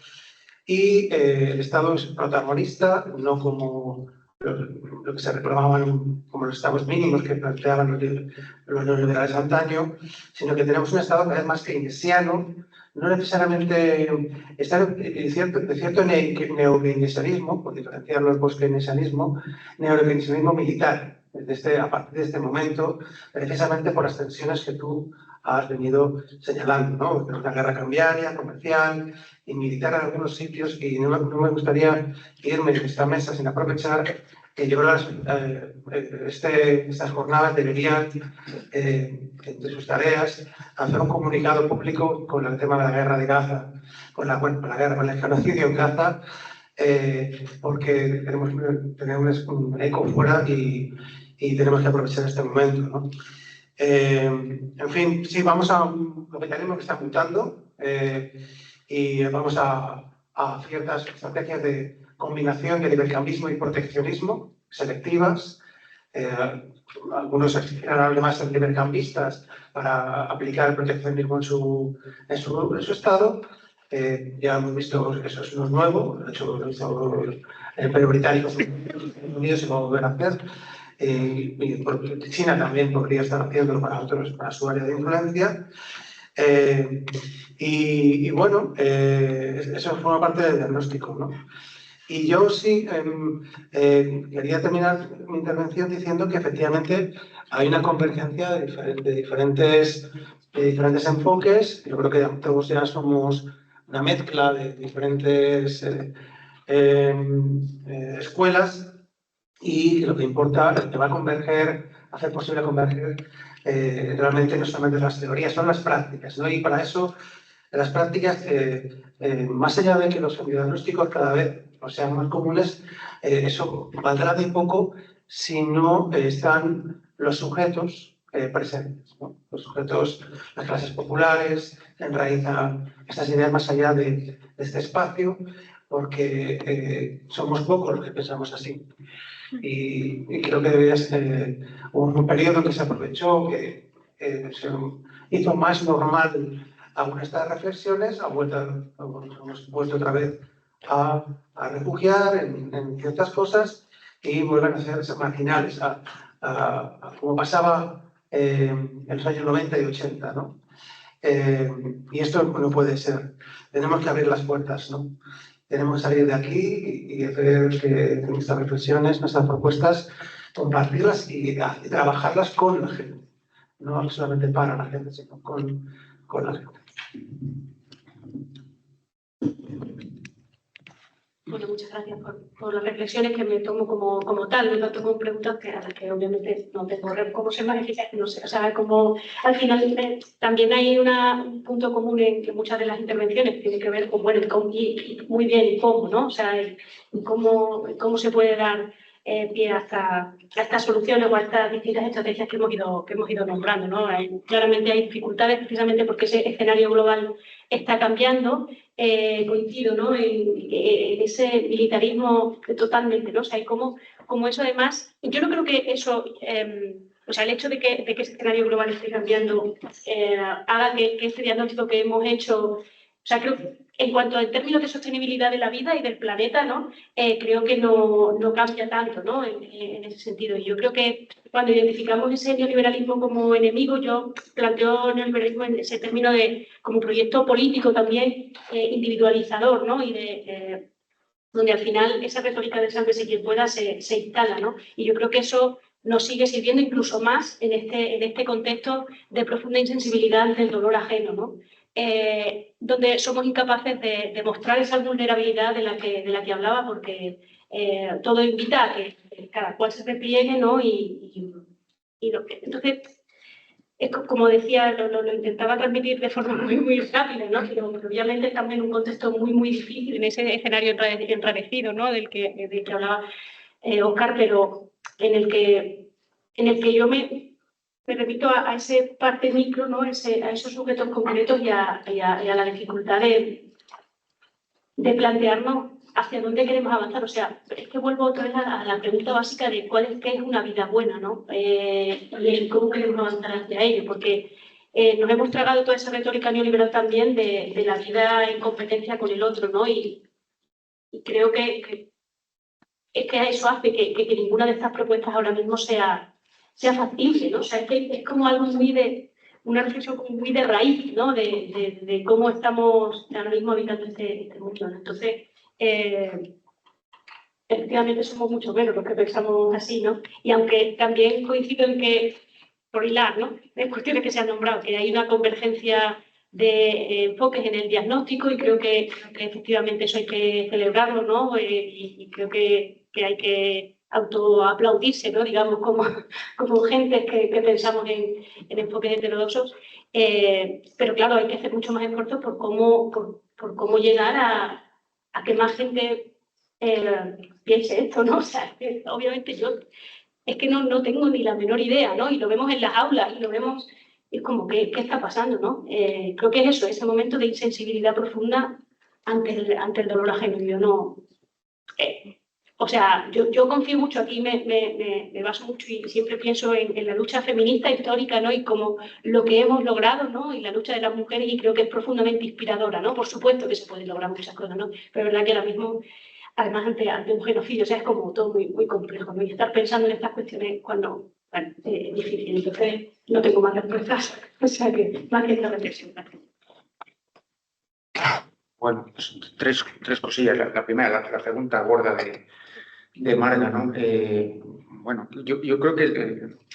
y el Estado es protagonista, no como lo que se reclamaban como los estados mínimos que planteaban los neoliberales antaño, sino que tenemos un Estado cada vez más keynesiano, no necesariamente está de cierto neokeynesianismo, por diferenciarlo del post-keynesianismo, neokeynesianismo militar, a partir de este momento, precisamente por las tensiones que tú has venido señalando, ¿no? Una guerra cambiaria, comercial y militar en algunos sitios, y no me gustaría irme de esta mesa sin aprovechar que yo creo que estas jornadas deberían, entre sus tareas, hacer un comunicado público con el tema de la guerra de Gaza, con el genocidio en Gaza, porque tenemos un eco fuera y tenemos que aprovechar este momento, ¿no? En fin, sí, vamos a un capitalismo que está mutando y vamos a ciertas estrategias de combinación de libercambismo y proteccionismo selectivas. Algunos exigirán más libercambistas para aplicar el proteccionismo en su estado. Ya hemos visto que eso es no nuevo, de hecho lo hizo el Imperio Británico en Estados Unidos y lo va a volver a hacer. China también podría estar haciéndolo para su área de influencia. Y bueno, eso forma parte del diagnóstico, ¿no? Y yo sí quería terminar mi intervención diciendo que efectivamente hay una convergencia de diferentes enfoques. Yo creo que todos ya somos una mezcla de diferentes escuelas, y lo que importa, que va a converger, hacer posible converger realmente no solamente las teorías, son las prácticas, ¿no? Y para eso las prácticas, más allá de que los diagnósticos cada vez sean más comunes, eso valdrá de poco si no están los sujetos presentes, ¿no? Los sujetos, las clases populares, enraizan estas ideas más allá de este espacio, porque somos pocos los que pensamos así. Y creo que debería ser un periodo que se aprovechó, que se hizo más normal algunas de estas reflexiones, hemos vuelto otra vez a refugiar en ciertas cosas y vuelven a ser marginales, como pasaba en los años 90 y 80, ¿no? Y esto no puede ser. Tenemos que abrir las puertas, ¿no? Tenemos que salir de aquí y hacer que nuestras reflexiones, nuestras propuestas, compartirlas y trabajarlas con la gente. No solamente para la gente, sino con la gente. Bueno, muchas gracias por las reflexiones que me tomo como tal, no tanto como preguntas a las que obviamente no tengo cómo ser más eficaz, no sé, o sea, como al final también hay un punto común en muchas de las intervenciones que tiene que ver con, bueno, y muy bien cómo, ¿no? O sea, cómo se puede dar pie a estas soluciones o a estas distintas estrategias que hemos ido nombrando, ¿no? Claramente hay dificultades precisamente porque ese escenario global está cambiando. Coincido, ¿no? en ese militarismo totalmente, ¿no? O sea, y como eso además, yo no creo que eso, o sea, el hecho de que ese escenario global esté cambiando haga que este diagnóstico que hemos hecho, o sea, creo que en cuanto a términos de sostenibilidad de la vida y del planeta, ¿no? Creo que no cambia tanto, ¿no? En ese sentido. Y yo creo que cuando identificamos ese neoliberalismo como enemigo, yo planteo neoliberalismo en ese término como proyecto político también individualizador, ¿no? Y donde al final esa retórica del sálvese quien pueda se instala, ¿no? Y yo creo que eso nos sigue sirviendo incluso más en este contexto de profunda insensibilidad ante el dolor ajeno, ¿no? Donde somos incapaces de mostrar esa vulnerabilidad de la que hablaba, porque todo invita a que cada cual se repliegue, ¿no? Entonces, como decía, lo intentaba transmitir de forma muy rápida, ¿no? Pero obviamente estamos en un contexto muy difícil, en ese escenario enrarecido, ¿no? del que hablaba Óscar, pero en el que yo me remito a ese parte micro, ¿no? A esos sujetos concretos y a la dificultad de plantearnos hacia dónde queremos avanzar. O sea, es que vuelvo otra vez a la pregunta básica de qué es una vida buena, ¿no? Y cómo queremos avanzar hacia ello, porque nos hemos tragado toda esa retórica neoliberal también de la vida en competencia con el otro, ¿no? Y creo que eso hace que ninguna de estas propuestas ahora mismo sea factible, ¿no? O sea, es como algo una reflexión como muy de raíz, ¿no? De cómo estamos ahora mismo habitando este mundo, ¿no? Entonces, efectivamente somos mucho menos los que pensamos así, ¿no? Y aunque también coincido en que, por hilar, ¿no? En cuestiones que se han nombrado, que hay una convergencia de enfoques en el diagnóstico y creo que efectivamente eso hay que celebrarlo, ¿no? Y creo que hay que autoaplaudirse, ¿no? Digamos, como gente que pensamos en enfoques heterodoxos. Pero claro, hay que hacer mucho más esfuerzo por cómo llegar a que más gente piense esto, ¿no? O sea, obviamente yo es que no tengo ni la menor idea, ¿no? Y lo vemos en las aulas y lo vemos, es como, ¿qué está pasando, no? Creo que es eso, ese momento de insensibilidad profunda ante el dolor ajeno. Yo no... o sea, yo confío mucho aquí, me baso mucho y siempre pienso en la lucha feminista histórica, ¿no? Y como lo que hemos logrado, ¿no? Y la lucha de las mujeres, y creo que es profundamente inspiradora, ¿no? Por supuesto que se pueden lograr muchas cosas, ¿no? Pero es verdad que ahora mismo, además ante un genocidio, o sea, es como todo muy complejo, ¿no? Y estar pensando en estas cuestiones cuando, bueno, es difícil. Entonces, no tengo más respuestas, o sea que más que esta reflexión. Bueno, pues tres cosillas. La primera, la pregunta gorda de Marga, ¿no? Bueno, yo creo que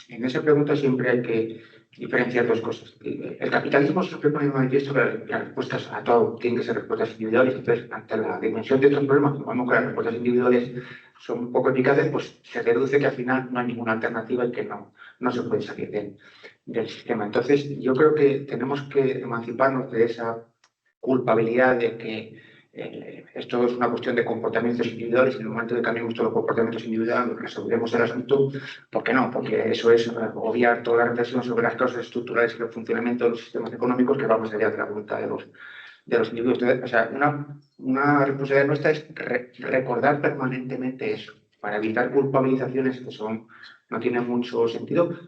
en esa pregunta siempre hay que diferenciar dos cosas. El capitalismo siempre pone en manifiesto que las respuestas a todo tienen que ser respuestas individuales. Entonces, ante la dimensión de estos problemas, como vemos que las respuestas individuales son un poco eficaces, pues se deduce que al final no hay ninguna alternativa y que no se puede salir del sistema. Entonces, yo creo que tenemos que emanciparnos de esa culpabilidad de que esto es una cuestión de comportamientos individuales y en el momento de que cambiemos todos los comportamientos individuales, resolvemos el asunto. ¿Por qué no? Porque eso es obviar toda la reflexión sobre las causas estructurales y el funcionamiento de los sistemas económicos que va más allá de la voluntad de los individuos. Entonces, o sea, una responsabilidad nuestra es recordar permanentemente eso, para evitar culpabilizaciones que no tienen mucho sentido,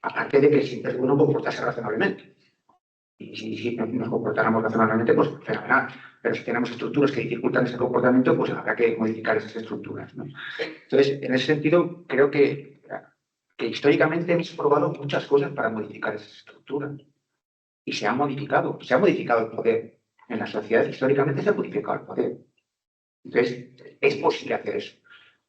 aparte de que siempre es bueno comportarse razonablemente. Y si nos comportáramos razonablemente, pues fenomenal. Pero si tenemos estructuras que dificultan ese comportamiento, pues habrá que modificar esas estructuras, ¿no? Entonces, en ese sentido, creo que históricamente hemos probado muchas cosas para modificar esas estructuras. Y se ha modificado el poder. En la sociedad históricamente se ha modificado el poder. Entonces, es posible hacer eso.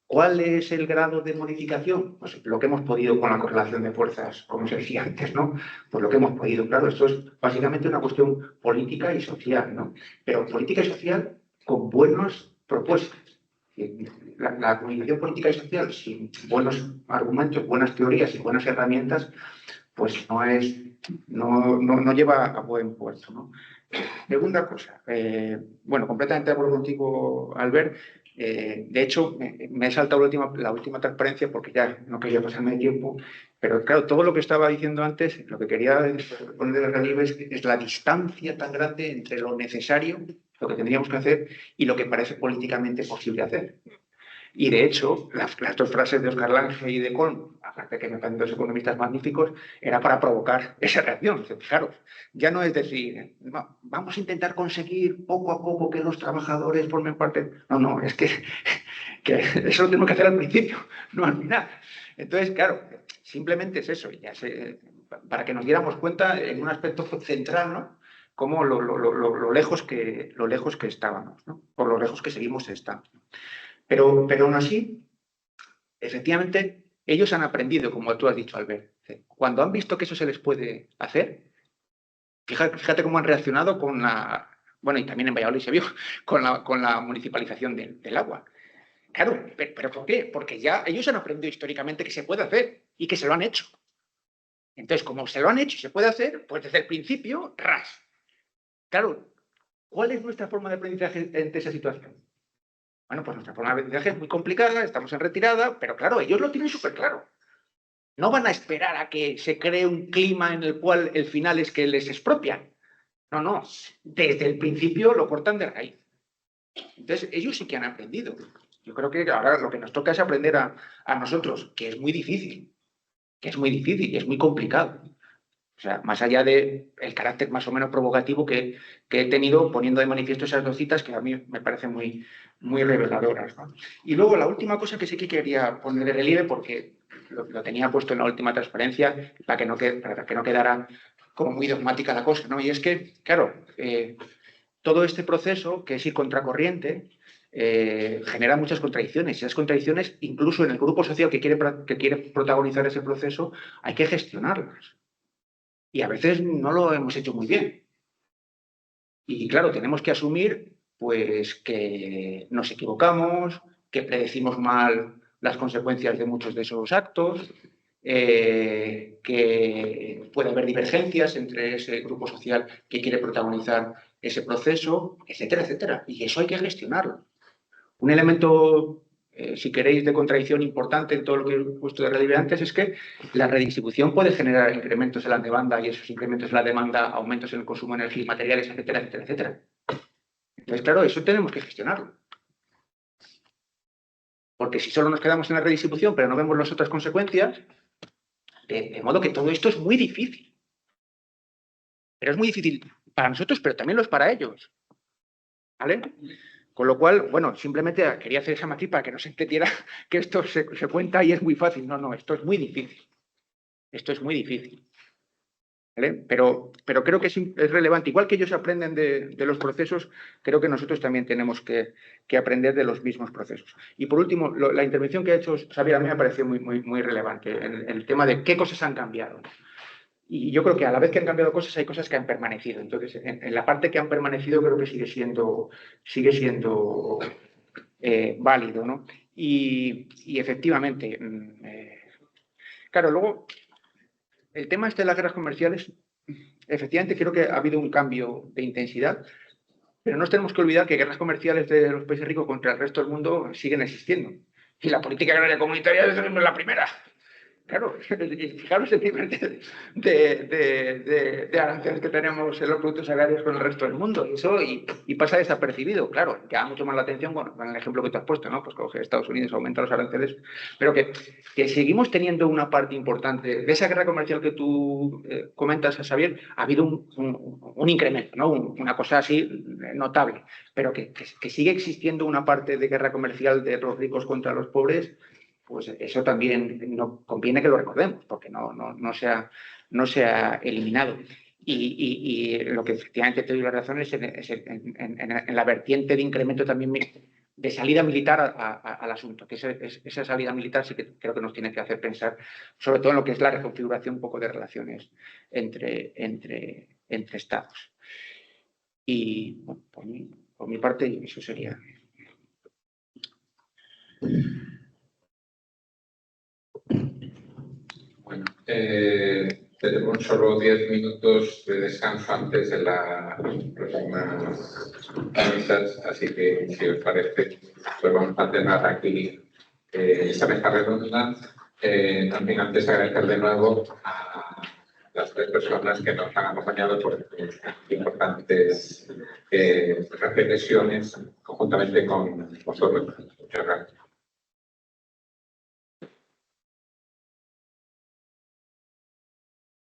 ¿Cuál es el grado de modificación? Pues lo que hemos podido con la correlación de fuerzas, como se decía antes, ¿no? Pues lo que hemos podido. Claro, esto es básicamente una cuestión política y social, ¿no? Pero política y social con buenas propuestas. La comunicación política y social sin buenos argumentos, buenas teorías y buenas herramientas, pues no lleva a buen puerto, ¿no? Segunda cosa, bueno, completamente de acuerdo contigo, Albert. De hecho, me he saltado la última transparencia porque ya no quería pasarme de tiempo, pero claro, todo lo que estaba diciendo antes, lo que quería poner de relieve es la distancia tan grande entre lo necesario, lo que tendríamos que hacer, y lo que parece políticamente posible hacer. Y de hecho, las dos frases de Oscar Lange y de Kohn, aparte que me parecen dos economistas magníficos, era para provocar esa reacción. Fijaros, ya no es decir, vamos a intentar conseguir poco a poco que los trabajadores formen parte. No, es que eso lo tenemos que hacer al principio, no al final. Entonces, claro, simplemente es eso, para que nos diéramos cuenta en un aspecto central, ¿no? Como lo lejos que estábamos, ¿no? Por lo lejos que seguimos estando. Pero aún así, efectivamente, ellos han aprendido, como tú has dicho, Albert. Cuando han visto que eso se les puede hacer, fíjate cómo han reaccionado con la... Bueno, y también en Valladolid se vio, con la municipalización del agua. Claro, ¿pero por qué? Porque ya ellos han aprendido históricamente que se puede hacer y que se lo han hecho. Entonces, como se lo han hecho y se puede hacer, pues desde el principio, ras. Claro, ¿cuál es nuestra forma de aprendizaje ante esa situación? Bueno, pues nuestra forma de aprendizaje es muy complicada, estamos en retirada, pero claro, ellos lo tienen súper claro. No van a esperar a que se cree un clima en el cual el final es que les expropian. No, desde el principio lo cortan de raíz. Entonces, ellos sí que han aprendido. Yo creo que ahora lo que nos toca es aprender a nosotros, que es muy difícil, y es muy complicado. O sea, más allá del carácter más o menos provocativo que he tenido poniendo de manifiesto esas dos citas que a mí me parecen muy, muy reveladoras, ¿no? Y luego la última cosa que sí que quería poner de relieve, porque lo tenía puesto en la última transparencia para que no quedara como muy dogmática la cosa, ¿no? Y es que, claro, todo este proceso, que es ir contracorriente, genera muchas contradicciones. Y esas contradicciones, incluso en el grupo social que quiere protagonizar ese proceso, hay que gestionarlas. Y a veces no lo hemos hecho muy bien. Y claro, tenemos que asumir pues, que nos equivocamos, que predecimos mal las consecuencias de muchos de esos actos, que puede haber divergencias entre ese grupo social que quiere protagonizar ese proceso, etcétera, etcétera. Y eso hay que gestionarlo. Un elemento, si queréis, de contradicción importante en todo lo que he puesto de relieve antes es que la redistribución puede generar incrementos en la demanda y esos incrementos en la demanda, aumentos en el consumo de energía y materiales, etcétera, etcétera, etcétera. Entonces, claro, eso tenemos que gestionarlo. Porque si solo nos quedamos en la redistribución pero no vemos las otras consecuencias, de modo que todo esto es muy difícil. Pero es muy difícil para nosotros, pero también lo es para ellos. ¿Vale? Con lo cual, bueno, simplemente quería hacer esa matiz para que no se entendiera que esto se cuenta y es muy fácil. No, esto es muy difícil. Esto es muy difícil. ¿Vale? Pero creo que es relevante. Igual que ellos aprenden de los procesos, creo que nosotros también tenemos que aprender de los mismos procesos. Y por último, la intervención que ha hecho Xavier a mí me pareció muy, muy, muy relevante en el tema de qué cosas han cambiado. Y yo creo que a la vez que han cambiado cosas, hay cosas que han permanecido. Entonces, en la parte que han permanecido, creo que sigue siendo válido, ¿no? Y efectivamente, claro, luego, el tema este de las guerras comerciales, efectivamente creo que ha habido un cambio de intensidad, Pero no nos tenemos que olvidar que guerras comerciales de los países ricos contra el resto del mundo siguen existiendo. Y la política agraria comunitaria es la primera. Claro, fijaros el nivel de aranceles que tenemos en los productos agrarios con el resto del mundo. Y pasa desapercibido. Claro, llama mucho más la atención con el ejemplo que tú has puesto, ¿no? Pues coge Estados Unidos, aumenta los aranceles, pero que seguimos teniendo una parte importante de esa guerra comercial que tú comentas, Xavier. Ha habido un incremento, ¿no? Una cosa así notable, pero que sigue existiendo una parte de guerra comercial de los ricos contra los pobres. Pues eso también no conviene que lo recordemos, porque no se ha eliminado. Y lo que efectivamente te doy la razón es en la vertiente de incremento también de salida militar al asunto, que esa salida militar sí que creo que nos tiene que hacer pensar, sobre todo en lo que es la reconfiguración un poco de relaciones entre Estados. Y bueno, por mi parte, eso sería. Bueno, tenemos solo 10 minutos de descanso antes de las próximas mesas, así que si os parece, pues vamos a terminar aquí esta mesa redonda. También antes agradecer de nuevo a las 3 personas que nos han acompañado por sus importantes reflexiones conjuntamente con vosotros. Muchas gracias.